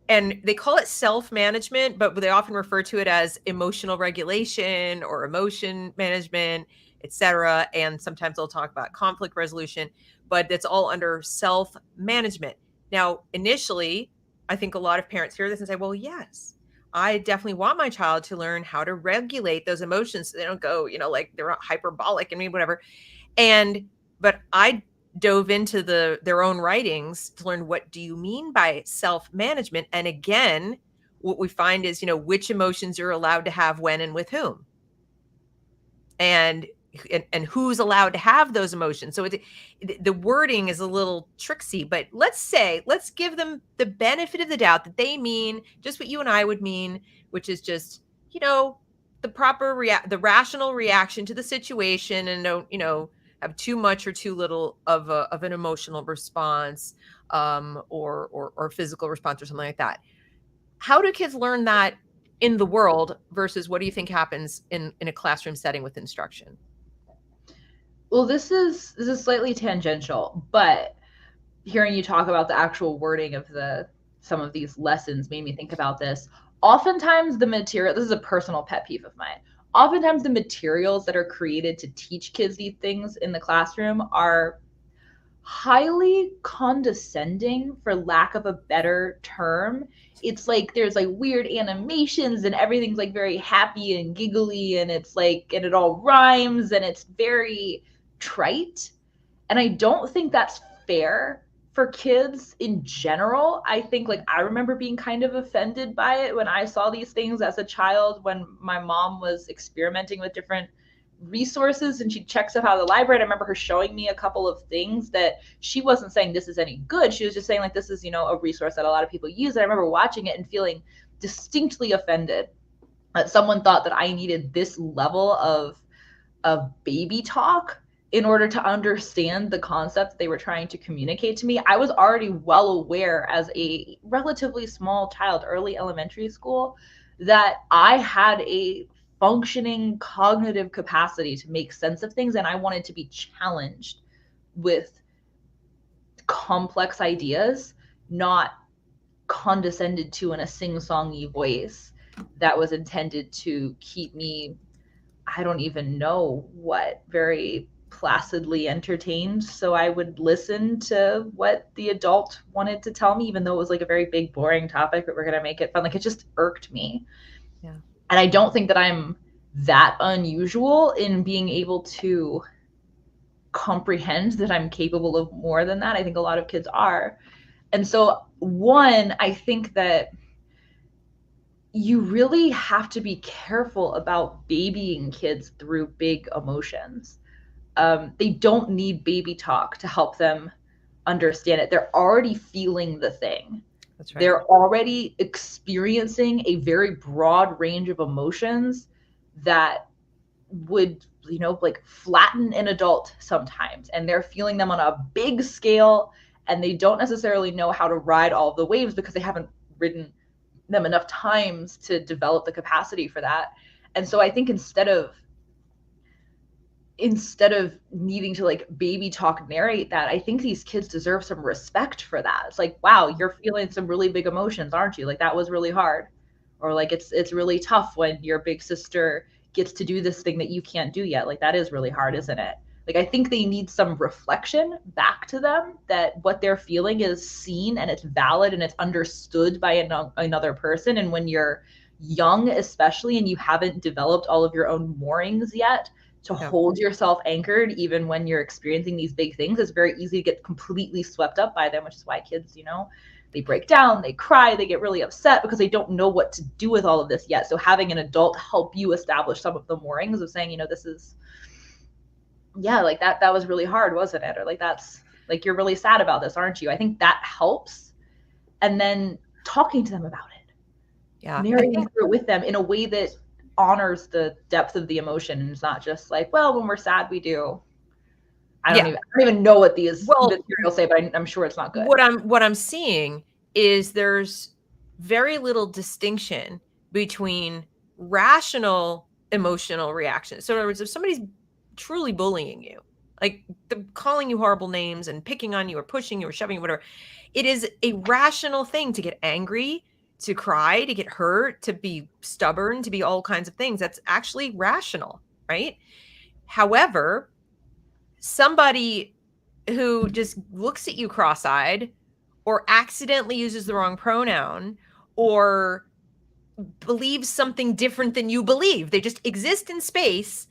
and they call it self-management, but they often refer to it as emotional regulation or emotion management, etc. And sometimes they'll talk about conflict resolution, but it's all under self-management. Now, initially, I think a lot of parents hear this and say, well, yes, I definitely want my child to learn how to regulate those emotions so they don't go, like they're not hyperbolic and whatever. But I dove into their own writings to learn, what do you mean by self-management? And again, what we find is, which emotions you're allowed to have when and with whom, and who's allowed to have those emotions. So the wording is a little tricksy, but let's give them the benefit of the doubt that they mean just what you and I would mean, which is just, the proper the rational reaction to the situation, and don't, have too much or too little of an emotional response, or physical response or something like that. How do kids learn that in the world versus what do you think happens in a classroom setting with instruction? Well, this is slightly tangential, but hearing you talk about the actual wording of some of these lessons made me think about this. Oftentimes the material, this is a personal pet peeve of mine. Oftentimes the materials that are created to teach kids these things in the classroom are highly condescending, for lack of a better term. It's like there's like weird animations and everything's like very happy and giggly, and it's like, and it all rhymes, and it's very trite. And I don't think that's fair for kids in general. I think, like, I remember being kind of offended by it when I saw these things as a child, when my mom was experimenting with different resources and she checked stuff out of the library. And I remember her showing me a couple of things that she wasn't saying this is any good. She was just saying, like, this is, a resource that a lot of people use. And I remember watching it and feeling distinctly offended that someone thought that I needed this level of baby talk in order to understand the concepts they were trying to communicate to me. I was already well aware as a relatively small child, early elementary school, that I had a functioning cognitive capacity to make sense of things, and I wanted to be challenged with complex ideas, not condescended to in a sing-songy voice that was intended to keep me, I don't even know what, very placidly entertained. So I would listen to what the adult wanted to tell me, even though it was like a very big, boring topic, but we're going to make it fun. Like, it just irked me. Yeah. And I don't think that I'm that unusual in being able to comprehend that I'm capable of more than that. I think a lot of kids are. And so, one, I think that you really have to be careful about babying kids through big emotions. They don't need baby talk to help them understand it. They're already feeling the thing. That's right. They're already experiencing a very broad range of emotions that would, like, flatten an adult sometimes. And they're feeling them on a big scale, and they don't necessarily know how to ride all the waves because they haven't ridden them enough times to develop the capacity for that. And so I think instead of needing to, like, baby talk narrate that, I think these kids deserve some respect for that. It's like, wow, you're feeling some really big emotions, aren't you? Like, that was really hard. Or like, it's really tough when your big sister gets to do this thing that you can't do yet. Like, that is really hard, isn't it? Like, I think they need some reflection back to them that what they're feeling is seen and it's valid and it's understood by another person. And when you're young, especially, and you haven't developed all of your own moorings yet to hold yourself anchored, even when you're experiencing these big things, it's very easy to get completely swept up by them, which is why kids, they break down, they cry, they get really upset because they don't know what to do with all of this yet. So having an adult help you establish some of the moorings of saying, this is, like, that was really hard, wasn't it? Or like, that's like, you're really sad about this, aren't you? I think that helps. And then talking to them about it. Yeah. Narrating through it with them in a way that honors the depth of the emotion. And it's not just like, well, when we're sad, we do. I don't even know what these materials say, but I'm sure it's not good. What I'm seeing is there's very little distinction between rational emotional reactions. So in other words, if somebody's truly bullying you, like calling you horrible names and picking on you or pushing you or shoving you, whatever, it is a rational thing to get angry, to cry, to get hurt, to be stubborn, to be all kinds of things. That's actually rational, right? However, somebody who just looks at you cross-eyed or accidentally uses the wrong pronoun or believes something different than you believe, they just exist in space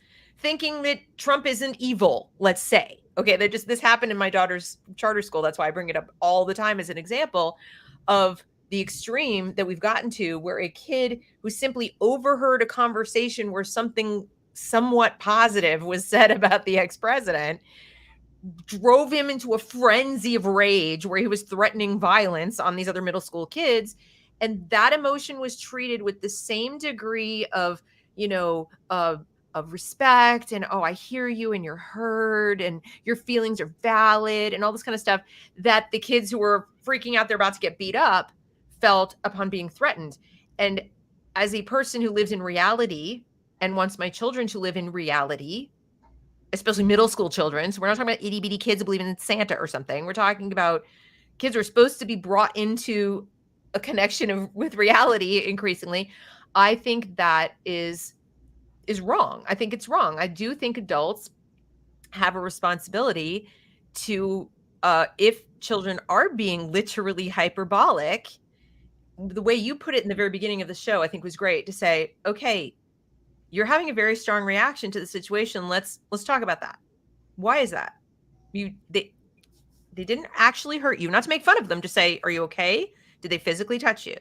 thinking that Trump isn't evil, let's say. Okay, this happened in my daughter's charter school. That's why I bring it up all the time as an example of the extreme that we've gotten to, where a kid who simply overheard a conversation where something somewhat positive was said about the ex-president drove him into a frenzy of rage where he was threatening violence on these other middle school kids. And that emotion was treated with the same degree of, of respect and, oh, I hear you and you're heard and your feelings are valid and all this kind of stuff that the kids who were freaking out, they're about to get beat up, felt upon being threatened. And as a person who lives in reality and wants my children to live in reality, especially middle school children. So we're not talking about itty bitty kids who believe in Santa or something. We're talking about kids who are supposed to be brought into a connection with reality increasingly. I think that is wrong. I think it's wrong. I do think adults have a responsibility to, if children are being literally hyperbolic, the way you put it in the very beginning of the show, I think was great, to say, okay, you're having a very strong reaction to the situation. Let's talk about that. Why is that? They didn't actually hurt you. Not to make fun of them, to say, are you okay? Did they physically touch you?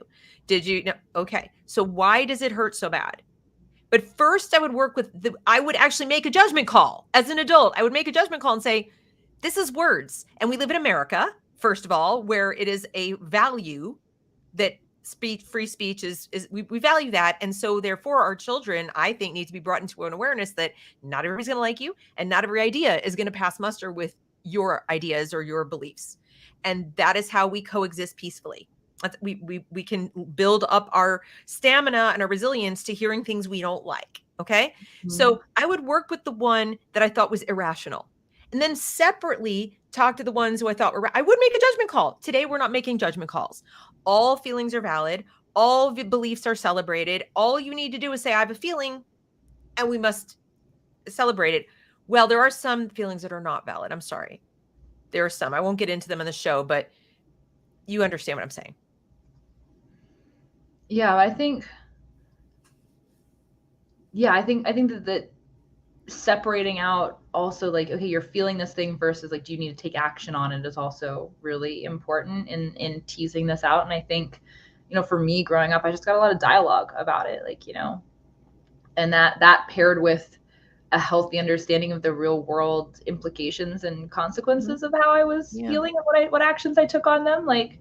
Did you? No. Okay. So why does it hurt so bad? But first I would work with I would actually make a judgment call as an adult. I would make a judgment call and say, this is words. And we live in America, first of all, where it is a value that free speech is we value that. And so therefore our children, I think, need to be brought into an awareness that not everybody's going to like you and not every idea is going to pass muster with your ideas or your beliefs. And that is how we coexist peacefully. We can build up our stamina and our resilience to hearing things we don't like. Okay. Mm-hmm. So I would work with the one that I thought was irrational, and then separately talk to the ones who I thought were, I would make a judgment call. Today, we're not making judgment calls. All feelings are valid. All beliefs are celebrated. All you need to do is say, I have a feeling, and we must celebrate it. Well, there are some feelings that are not valid. I'm sorry. There are some. I won't get into them on the show, but you understand what I'm saying. Yeah, I think that separating out also, like, okay, you're feeling this thing versus like, do you need to take action on it, is also really important in teasing this out. And I think, for me growing up, I just got a lot of dialogue about it, like, and that paired with a healthy understanding of the real world implications and consequences of how I was feeling and what actions I took on them, like,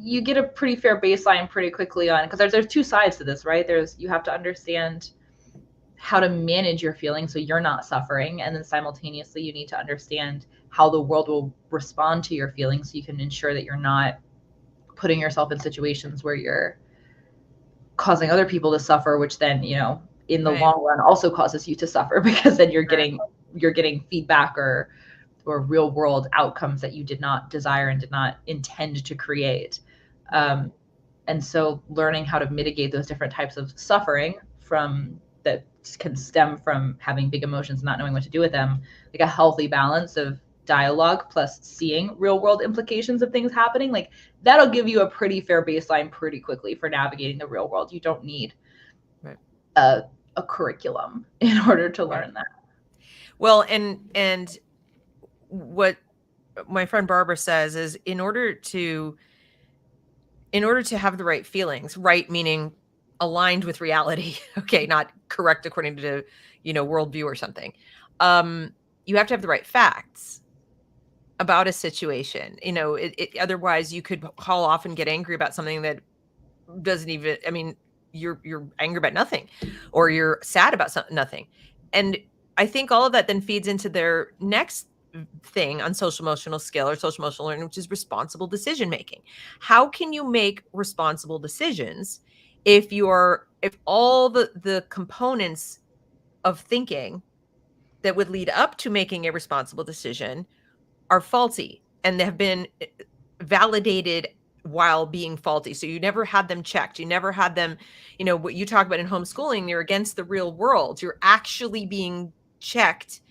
you get a pretty fair baseline pretty quickly on, because there's two sides to this, right? You have to understand how to manage your feelings so you're not suffering, and then simultaneously you need to understand how the world will respond to your feelings so you can ensure that you're not putting yourself in situations where you're causing other people to suffer, which then, in the long run also causes you to suffer, because then you're getting feedback or real world outcomes that you did not desire and did not intend to create. And so learning how to mitigate those different types of suffering that can stem from having big emotions and not knowing what to do with them, like a healthy balance of dialogue plus seeing real world implications of things happening, like, that'll give you a pretty fair baseline pretty quickly for navigating the real world. You don't need a curriculum in order to learn that. Well, and what my friend Barbara says is, in order to have the right feelings, right meaning aligned with reality, okay, not correct according to, worldview or something, you have to have the right facts about a situation. Otherwise you could call off and get angry about something that doesn't even, you're angry about nothing, or you're sad about nothing. And I think all of that then feeds into their next thing on social emotional skill or social emotional learning, which is responsible decision making. How can you make responsible decisions if all the components of thinking that would lead up to making a responsible decision are faulty and they have been validated while being faulty? So you never had them checked. You never had them, what you talk about in homeschooling, you're against the real world. You're actually being checked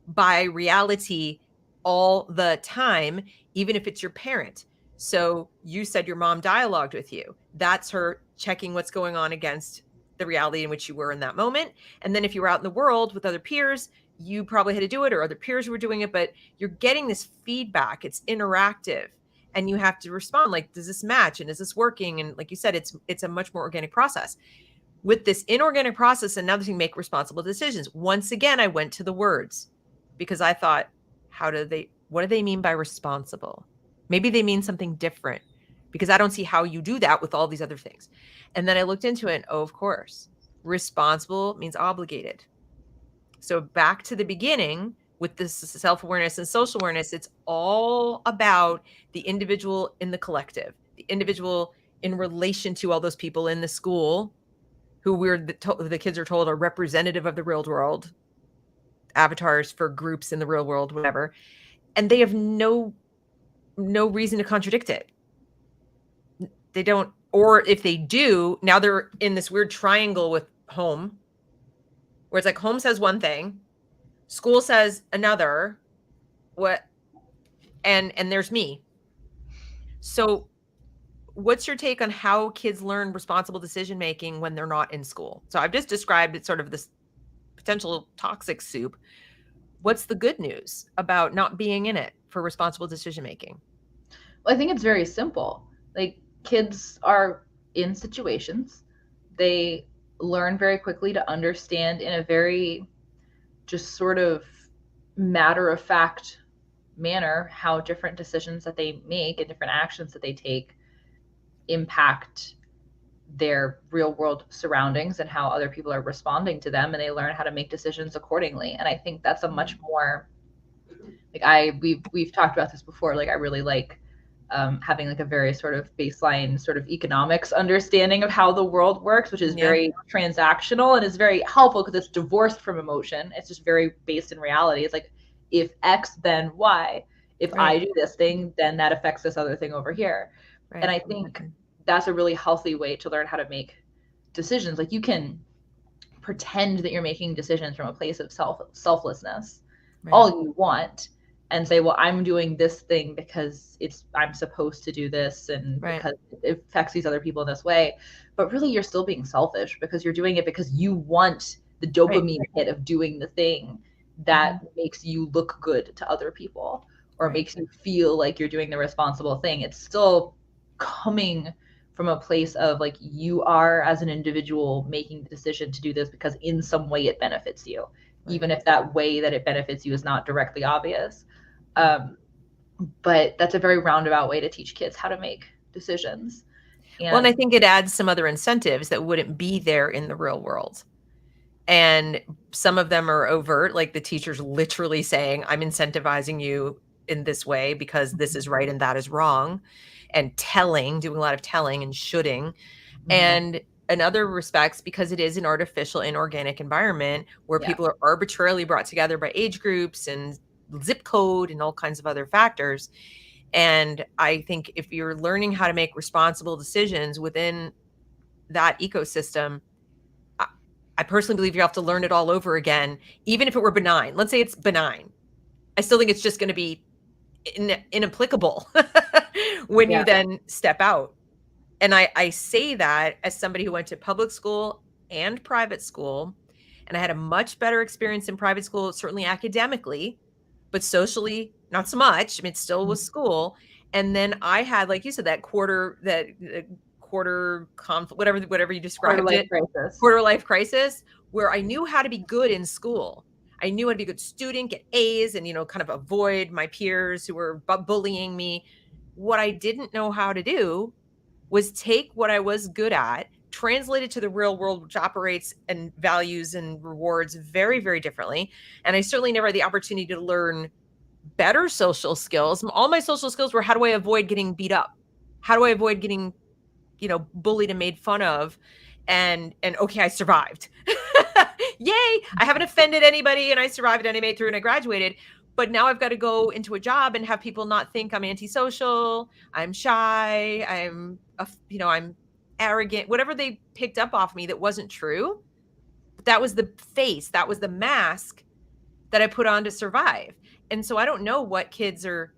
by reality all the time, even if it's your parent. So you said your mom dialogued with you. That's her checking what's going on against the reality in which you were in that moment. And then if you were out in the world with other peers, you probably had to do it, or other peers were doing it, but you're getting this feedback. It's interactive, and you have to respond like, does this match? And is this working? And like you said, it's a much more organic process. With this inorganic process, and now that you make responsible decisions, once again, I went to the words, because I thought, what do they mean by responsible? Maybe they mean something different, because I don't see how you do that with all these other things. And then I looked into it. And, oh, of course, responsible means obligated. So back to the beginning with this self-awareness and social awareness, it's all about the individual in the collective, the individual in relation to all those people in the school who the kids are told are representative of the real world, avatars for groups in the real world, whatever. And they have no reason to contradict it. They don't, or if they do, now they're in this weird triangle with home, where it's like home says one thing, school says another, and there's me. So what's your take on how kids learn responsible decision making when they're not in school? So I've just described it sort of this potential toxic soup. What's the good news about not being in it for responsible decision making? Well, I think it's very simple. Like, kids are in situations, they learn very quickly to understand in a very just sort of matter of fact manner how different decisions that they make and different actions that they take impact their real world surroundings and how other people are responding to them, and they learn how to make decisions accordingly. And I think that's a much more, like, we've talked about this before, like I really like having like a very sort of baseline sort of economics understanding of how the world works, which is very transactional and is very helpful because it's divorced from emotion. It's just very based in reality. It's like, if X, then Y. If I do this thing, then that affects this other thing over here. Right. And I think that's a really healthy way to learn how to make decisions. Like, you can pretend that you're making decisions from a place of selflessness all you want, and say, well, I'm doing this thing because I'm supposed to do this, and because it affects these other people in this way. But really, you're still being selfish, because you're doing it because you want the dopamine hit of doing the thing that makes you look good to other people, or makes you feel like you're doing the responsible thing. It's still coming from a place of like, you are as an individual making the decision to do this because in some way it benefits you, even if that way that it benefits you is not directly obvious. But that's a very roundabout way to teach kids how to make decisions. And I think it adds some other incentives that wouldn't be there in the real world. And some of them are overt, like the teacher's literally saying, I'm incentivizing you in this way because this is right and that is wrong. And doing a lot of telling and shoulding. And in other respects, because it is an artificial, inorganic environment where people are arbitrarily brought together by age groups and zip code and all kinds of other factors. And I think if you're learning how to make responsible decisions within that ecosystem, I personally believe you have to learn it all over again, even if it were benign. Let's say it's benign. I still think it's just going to be inapplicable when you then step out. And I say that as somebody who went to public school and private school, and I had a much better experience in private school, certainly academically, but socially, not so much. I mean, it still was school. And then I had, like you said, that quarter conflict, whatever you described quarter life crisis, where I knew how to be good in school. I knew how to be a good student, get A's, and, kind of avoid my peers who were bullying me. What I didn't know how to do was take what I was good at, translate it to the real world, which operates and values and rewards very, very differently. And I certainly never had the opportunity to learn better social skills. All my social skills were, how do I avoid getting beat up? How do I avoid getting, bullied and made fun of? And okay, I survived. Yay! I haven't offended anybody, and I survived, and I made it through, and I graduated. But now I've got to go into a job and have people not think I'm antisocial, I'm shy, I'm arrogant, whatever they picked up off me that wasn't true. But that was the face, that was the mask that I put on to survive. And so I don't know what kids are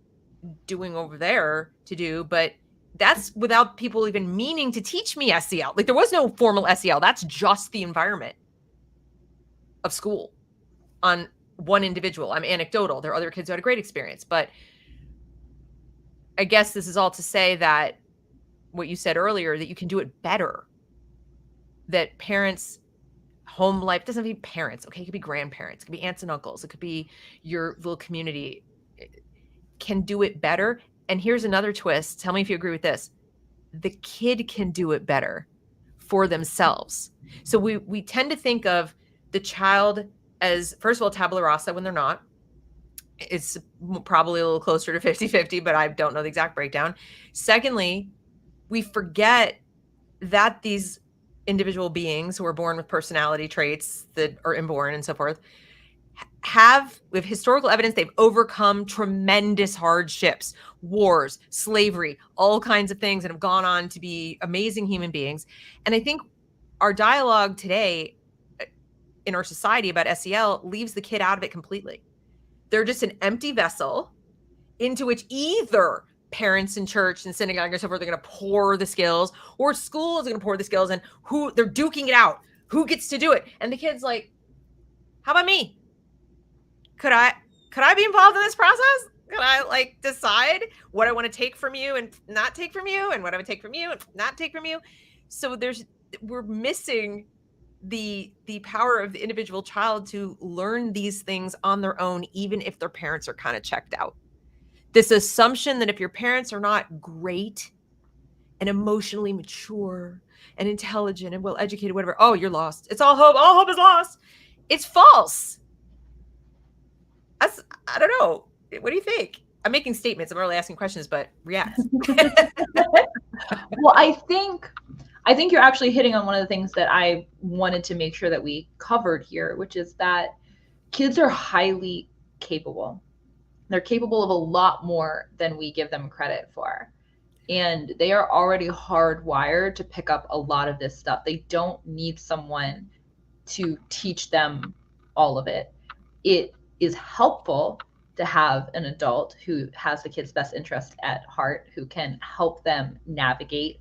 doing over there to do, but that's without people even meaning to teach me SEL. Like there was no formal SEL. That's just the environment of school on one individual. I'm anecdotal. There are other kids who had a great experience, but I guess this is all to say that what you said earlier, that you can do it better, that parents, home life doesn't have to be parents. Okay. It could be grandparents. It could be aunts and uncles. It could be your little community, can do it better. And here's another twist. Tell me if you agree with this. The kid can do it better for themselves. So we tend to think of the child as, first of all, tabula rasa when they're not. It's probably a little closer to 50-50, but I don't know the exact breakdown. Secondly, we forget that these individual beings who are born with personality traits that are inborn and so forth with historical evidence, they've overcome tremendous hardships, wars, slavery, all kinds of things, and have gone on to be amazing human beings. And I think our dialogue today in our society about SEL leaves the kid out of it completely. They're just an empty vessel into which either parents in church and synagogue and so forth are going to pour the skills, or school is going to pour the skills, and who they're duking it out. Who gets to do it? And the kid's like, how about me? Could I be involved in this process? Could I like decide what I want to take from you and not take from you, and what I would take from you and not take from you? So we're missing the power of the individual child to learn these things on their own, even if their parents are kind of checked out. This assumption that if your parents are not great and emotionally mature and intelligent and well-educated, whatever, oh, you're lost. It's all hope. All hope is lost. It's false. I don't know. What do you think? I'm making statements. I'm really asking questions, but react. Well, I think you're actually hitting on one of the things that I wanted to make sure that we covered here, which is that kids are highly capable. They're capable of a lot more than we give them credit for. And they are already hardwired to pick up a lot of this stuff. They don't need someone to teach them all of it. It is helpful to have an adult who has the kid's best interest at heart, who can help them navigate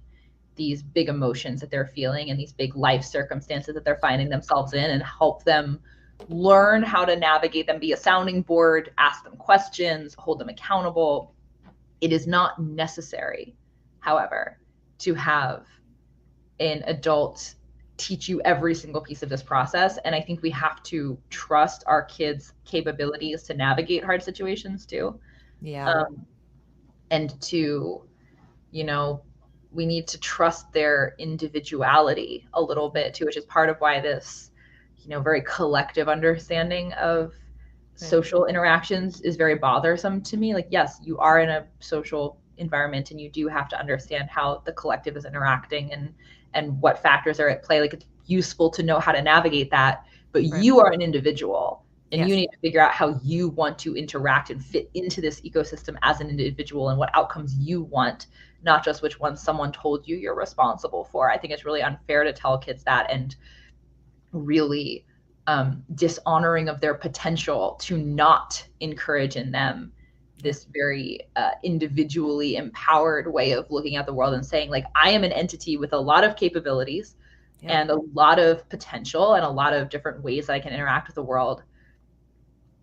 these big emotions that they're feeling and these big life circumstances that they're finding themselves in, and help them learn how to navigate them, be a sounding board, ask them questions, hold them accountable. It is not necessary, however, to have an adult teach you every single piece of this process. And I think we have to trust our kids' capabilities to navigate hard situations too. Yeah. And to, we need to trust their individuality a little bit too, which is part of why this, very collective understanding of social interactions is very bothersome to me. Like, yes, you are in a social environment and you do have to understand how the collective is interacting and what factors are at play. Like, it's useful to know how to navigate that, but you are an individual and you need to figure out how you want to interact and fit into this ecosystem as an individual and what outcomes you want, not just which ones someone told you you're responsible for. I think it's really unfair to tell kids that, and really dishonoring of their potential to not encourage in them this very individually empowered way of looking at the world and saying, like, I am an entity with a lot of capabilities and a lot of potential and a lot of different ways that I can interact with the world.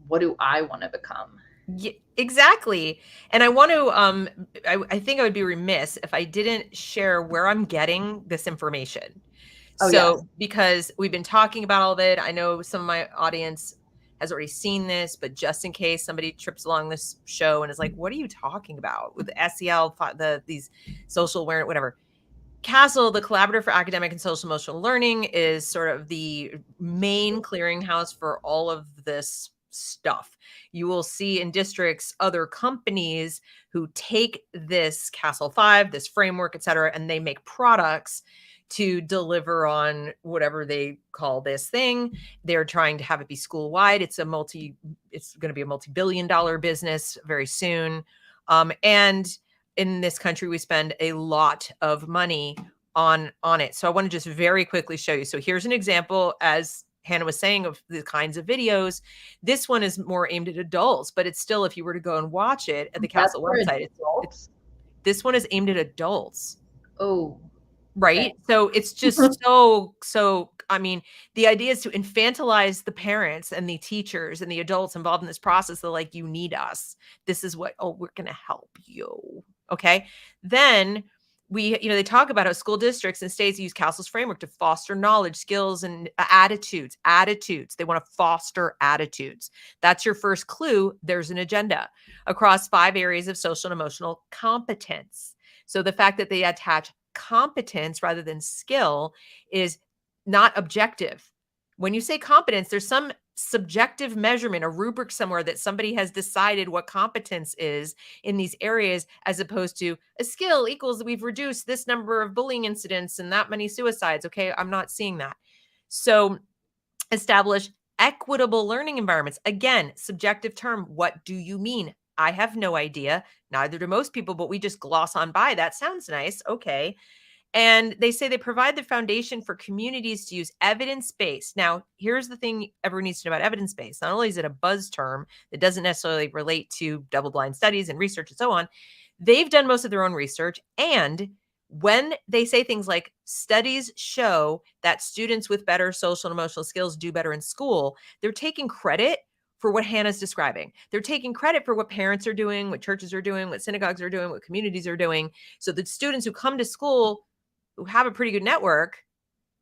What do I want to become? Yeah, exactly. And I want to, I think I would be remiss if I didn't share where I'm getting this information. Because we've been talking about all of it. I know some of my audience has already seen this, but just in case somebody trips along this show and is like, what are you talking about with SEL, these social awareness, whatever. CASEL, the Collaborative for Academic and Social Emotional Learning, is sort of the main clearinghouse for all of this stuff. You will see in districts other companies who take this CASEL 5, this framework, et cetera, and they make products to deliver on whatever they call this thing. They're trying to have it be school-wide. It's going to be a multi-billion-dollar business very soon. And in this country, we spend a lot of money on it. So I want to just very quickly show you. So here's an example, as Hannah was saying, of the kinds of videos. This one is more aimed at adults, but it's still, if you were to go and watch it at the CASEL website, This one is aimed at adults. Oh, right. okay. So it's just so, I mean, the idea is to infantilize the parents and the teachers and the adults involved in this process. They're like, you need us. This is what, we're going to help you. Okay. Then they talk about how school districts and states use CASEL's framework to foster knowledge, skills, and attitudes. They want to foster attitudes. That's your first clue. There's an agenda across 5 areas of social and emotional competence. So the fact that they attach competence rather than skill is not objective. When you say competence, there's some subjective measurement, a rubric somewhere that somebody has decided what competence is in these areas, as opposed to a skill equals we've reduced this number of bullying incidents and that many suicides. Okay, I'm not seeing that. So establish equitable learning environments. Again, subjective term. What do you mean? I have no idea. Neither do most people, but we just gloss on by. That sounds nice. Okay. And they say they provide the foundation for communities to use evidence-based. Now, here's the thing everyone needs to know about evidence-based. Not only is it a buzz term that doesn't necessarily relate to double-blind studies and research and so on, they've done most of their own research. And when they say things like studies show that students with better social and emotional skills do better in school, they're taking credit for what Hannah's describing. They're taking credit for what parents are doing, what churches are doing, what synagogues are doing, what communities are doing. So the students who come to school who have a pretty good network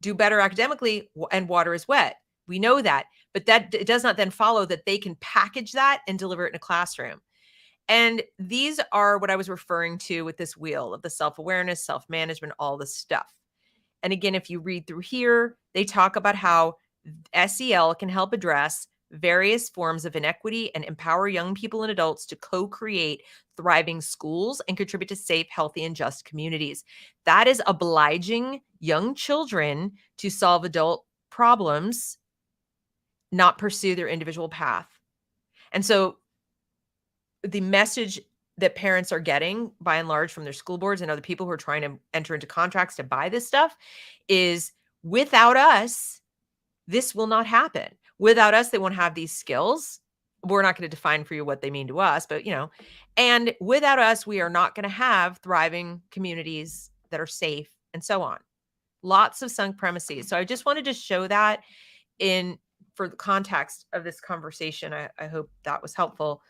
do better academically, and water is wet. We know that, but that it does not then follow that they can package that and deliver it in a classroom. And these are what I was referring to with this wheel of the self-awareness, self-management, all this stuff. And again, if you read through here, they talk about how SEL can help address various forms of inequity and empower young people and adults to co-create thriving schools and contribute to safe, healthy, and just communities. That is obliging young children to solve adult problems, not pursue their individual path. And so the message that parents are getting, by and large, from their school boards and other people who are trying to enter into contracts to buy this stuff is, without us, this will not happen. Without us, they won't have these skills. We're not going to define for you what they mean to us, but and without us, we are not going to have thriving communities that are safe and so on. Lots of sunk premises. So I just wanted to show that for the context of this conversation. I hope that was helpful.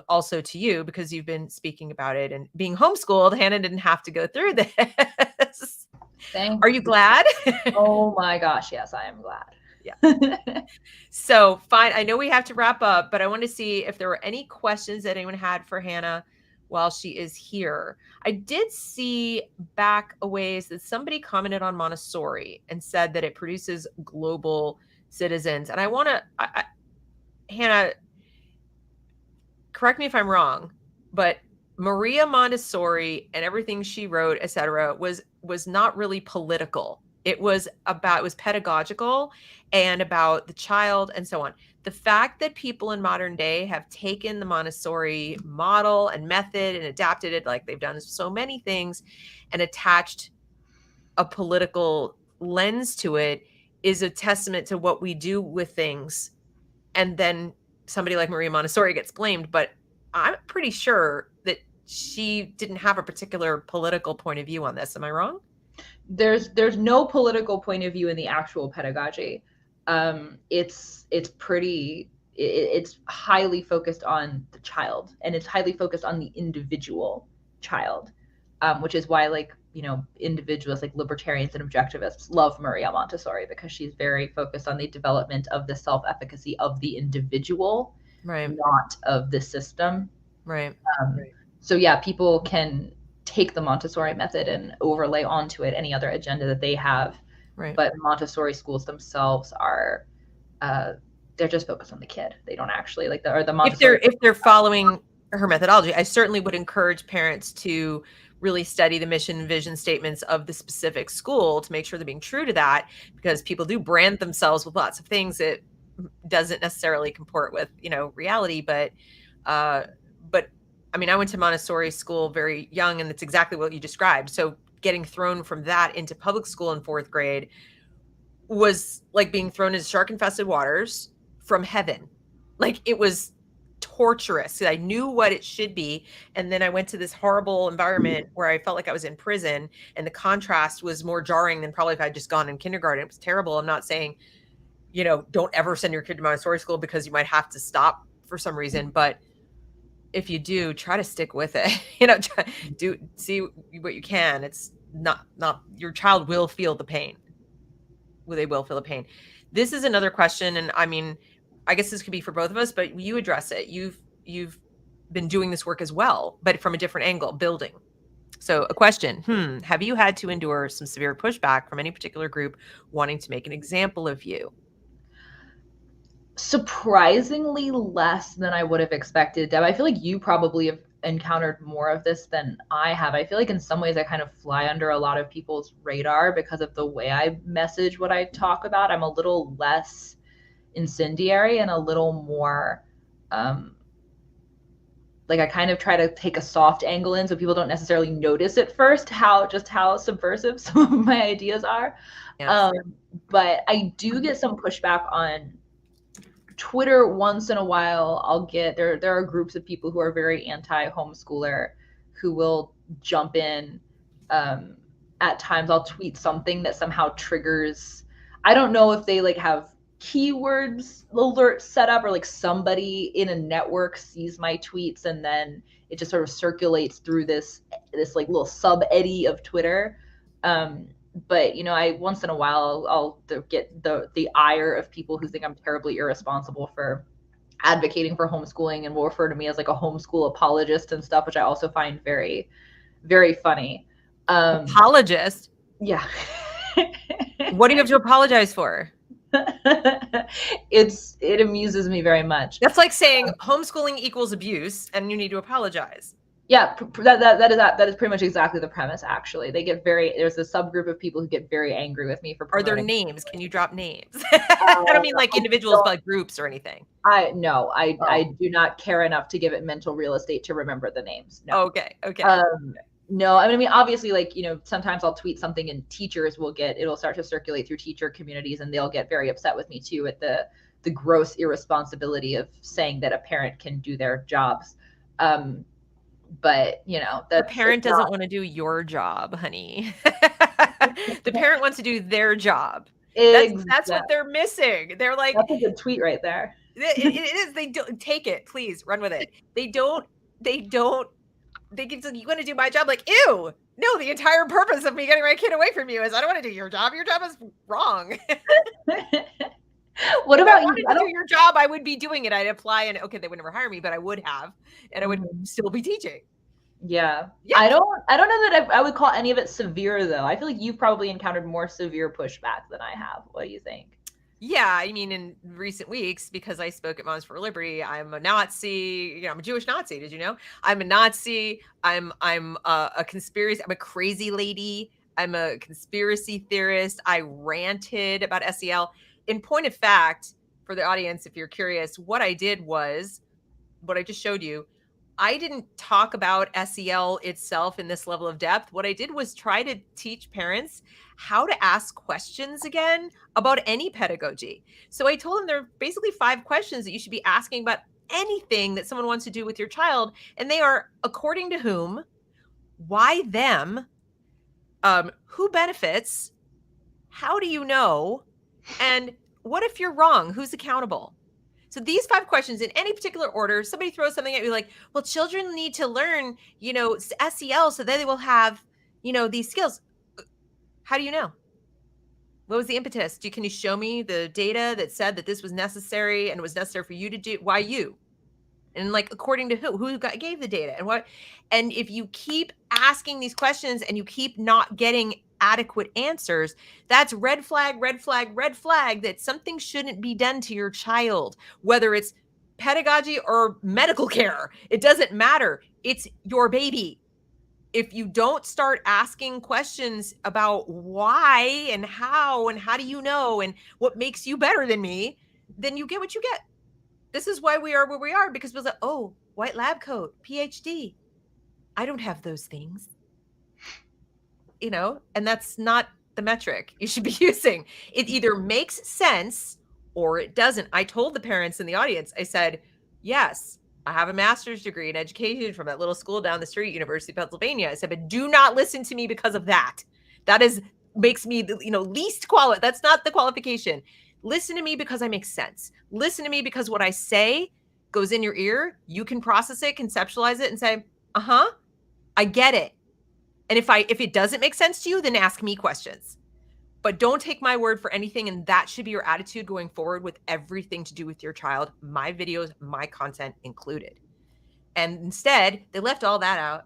Also to you, because you've been speaking about it and being homeschooled. Hannah didn't have to go through this. Are you glad? Oh my gosh. Yes, I am glad. Yeah. So fine. I know we have to wrap up, but I want to see if there were any questions that anyone had for Hannah while she is here. I did see back a ways that somebody commented on Montessori and said that it produces global citizens. And I want to, Hannah, correct me if I'm wrong, but Maria Montessori and everything she wrote, etc., was not really political. It was pedagogical and about the child and so on. The fact that people in modern day have taken the Montessori model and method and adapted it, like they've done so many things, and attached a political lens to it, is a testament to what we do with things. And then somebody like Maria Montessori gets blamed, but I'm pretty sure that she didn't have a particular political point of view on this. Am I wrong? There's no political point of view in the actual pedagogy. It's highly focused on the child, and it's highly focused on the individual child, which is why individuals like libertarians and objectivists love Maria Montessori, because she's very focused on the development of the self-efficacy of the individual, right, not of the system. Right. So yeah, people can take the Montessori method and overlay onto it any other agenda that they have. Right. But Montessori schools themselves are, they're just focused on the kid. They don't actually the Montessori. If they're following her methodology, I certainly would encourage parents to really study the mission and vision statements of the specific school to make sure they're being true to that, because people do brand themselves with lots of things that doesn't necessarily comport with, reality. But I mean, I went to Montessori school very young, and it's exactly what you described. So getting thrown from that into public school in 4th grade was like being thrown into shark-infested waters from heaven. Like, it was torturous. I knew what it should be. And then I went to this horrible environment where I felt like I was in prison, and the contrast was more jarring than probably if I'd just gone in kindergarten. It was terrible. I'm not saying, don't ever send your kid to Montessori school because you might have to stop for some reason. But if you do, try to stick with it. See what you can. It's not your child will feel the pain. They will feel the pain. This is another question, and I mean, I guess this could be for both of us, but you address it. You've been doing this work as well, but from a different angle, building. So a question, have you had to endure some severe pushback from any particular group wanting to make an example of you? Surprisingly less than I would have expected, Deb. I feel like you probably have encountered more of this than I have. I feel like in some ways I kind of fly under a lot of people's radar because of the way I message what I talk about. I'm a little less incendiary and a little more like I kind of try to take a soft angle in so people don't necessarily notice at first how subversive some of my ideas are. Yes. But I do get some pushback on Twitter once in a while. There are groups of people who are very anti-homeschooler who will jump in. At times I'll tweet something that somehow triggers, I don't know if they like have keywords alerts set up, or like somebody in a network sees my tweets and then it just sort of circulates through this like little sub eddy of Twitter. But I once in a while I'll get the ire of people who think I'm terribly irresponsible for advocating for homeschooling and will refer to me as like a homeschool apologist and stuff, which I also find very, very funny. Apologist? Yeah. What do you have to apologize for? It amuses me very much. That's like saying homeschooling equals abuse and you need to apologize. Yeah, that is pretty much exactly the premise. Actually, there's a subgroup of people who get very angry with me for promoting. Are there names? Can you drop names? I don't mean like individuals, but like groups or anything. I do not care enough to give it mental real estate to remember the names. No. Okay. No, I mean, obviously, like, sometimes I'll tweet something and teachers it'll start to circulate through teacher communities and they'll get very upset with me too at the gross irresponsibility of saying that a parent can do their jobs. But the parent doesn't want to do your job, honey. The parent wants to do their job. That's what they're missing. They're like, that's a good tweet right there. It is. They don't take it. Please run with it. They don't. You want to do my job? Like, ew. No, the entire purpose of me getting my kid away from you is I don't want to do your job. Your job is wrong. What about you? If I wanted to do your job, I would be doing it. I'd apply and okay, they would never hire me, but I would have, and I would still be teaching. Yeah. I don't know that I would call any of it severe though. I feel like you've probably encountered more severe pushback than I have. What do you think? Yeah, I mean, in recent weeks, because I spoke at Moms for Liberty, I'm a Nazi. I'm a Jewish Nazi. Did you know? I'm a Nazi. I'm a conspiracy. I'm a crazy lady. I'm a conspiracy theorist. I ranted about SEL. In point of fact, for the audience, if you're curious, what I did was what I just showed you. I didn't talk about SEL itself in this level of depth. What I did was try to teach parents how to ask questions again about any pedagogy. So I told them there are basically 5 questions that you should be asking about anything that someone wants to do with your child. And they are, according to whom, why them, who benefits, how do you know, and what if you're wrong? Who's accountable? So these 5 questions in any particular order, somebody throws something at you like, well, children need to learn, SEL so that they will have, these skills. How do you know? What was the impetus? Can you show me the data that said that this was necessary and it was necessary for you to do? Why you? And like, according to who gave the data and what? And if you keep asking these questions and you keep not getting adequate answers, that's red flag that something shouldn't be done to your child, whether it's pedagogy or medical care. It doesn't matter. It's your baby. If you don't start asking questions about why and how do you know and what makes you better than me, then you get what you get. This is why we are where we are, because we're like, oh, white lab coat, PhD. I don't have those things. And that's not the metric you should be using. It either makes sense or it doesn't. I told the parents in the audience, I said, yes, I have a master's degree in education from that little school down the street, University of Pennsylvania. I said, but do not listen to me because of that. That makes me, least qualified. That's not the qualification. Listen to me because I make sense. Listen to me because what I say goes in your ear. You can process it, conceptualize it, and say, I get it. And if it doesn't make sense to you, then ask me questions. But don't take my word for anything. And that should be your attitude going forward with everything to do with your child, my videos, my content included. And instead, they left all that out.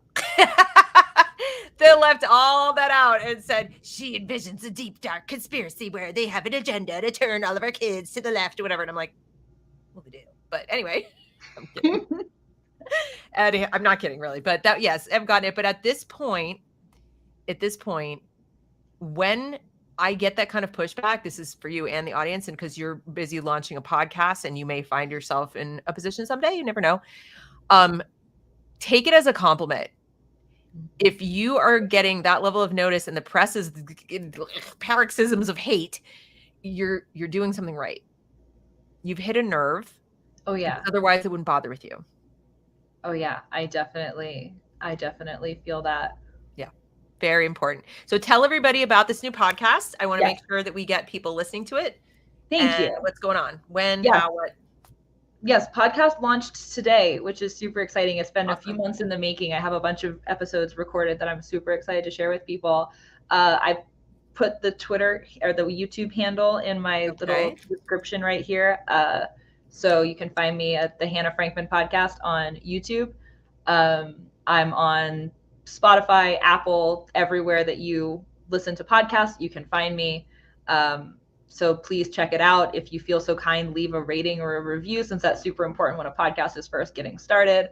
They left all that out and said, she envisions a deep, dark conspiracy where they have an agenda to turn all of our kids to the left or whatever. And I'm like, well, they do. But anyway, I'm kidding. And I'm not kidding, really. But yes, I've gotten it. But at this point, when I get that kind of pushback, this is for you and the audience, and because you're busy launching a podcast and you may find yourself in a position someday, you never know. Take it as a compliment. If you are getting that level of notice and the press is paroxysms of hate, you're doing something right. You've hit a nerve. Oh yeah. Otherwise, it wouldn't bother with you. Oh yeah. I definitely feel that. Very important. So tell everybody about this new podcast. I want to make sure that we get people listening to it. Thank you. What's going on? When, how, what? Yes, podcast launched today, which is super exciting. It's been a few months in the making. I have a bunch of episodes recorded that I'm super excited to share with people. I put the Twitter or the YouTube handle in my little description right here. So you can find me at the Hannah Frankman podcast on YouTube. I'm on Spotify, Apple, everywhere that you listen to podcasts, you can find me. So please check it out. If you feel so kind, leave a rating or a review, since that's super important when a podcast is first getting started.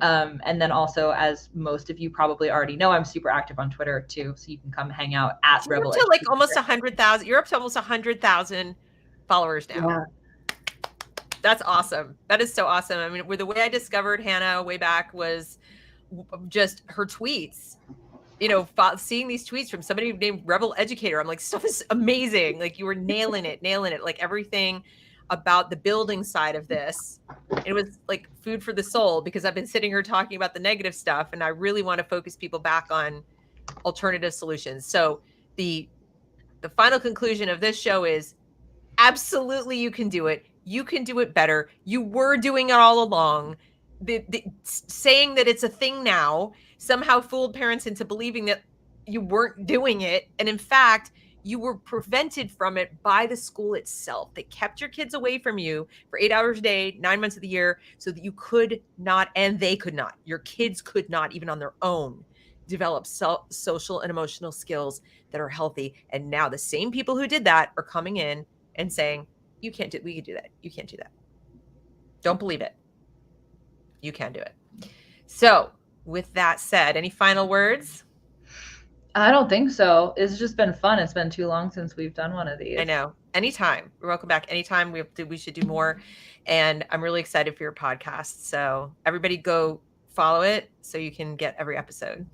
And then also, as most of you probably already know, I'm super active on Twitter too. So you can come hang out at You're rebelEducator. up to like almost 100,000. You're up to almost 100,000 followers now. Yeah. That's awesome. That is so awesome. I mean, the way I discovered Hannah way back was just her tweets, seeing these tweets from somebody named rebelEducator. I'm like, stuff is amazing. Like, you were nailing it, like everything about the building side of this. It was like food for the soul, because I've been sitting here talking about the negative stuff, and I really want to focus people back on alternative solutions. So the final conclusion of this show is absolutely you can do it. You can do it better. You were doing it all along. The saying that it's a thing now somehow fooled parents into believing that you weren't doing it. And in fact, you were prevented from it by the school itself. They kept your kids away from you for 8 hours a day, 9 months of the year, so that you could not, and they could not, your kids could not, even on their own, develop social and emotional skills that are healthy. And now the same people who did that are coming in and saying, we can do that. You can't do that. Don't believe it. You can do it. So with that said, any final words? I don't think so. It's just been fun. It's been too long since we've done one of these. I know. Anytime. We're welcome back. Anytime. We should do more. And I'm really excited for your podcast. So everybody go follow it so you can get every episode.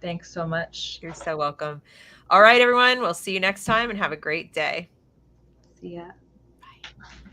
Thanks so much. You're so welcome. All right, everyone. We'll see you next time, and have a great day. See ya. Bye.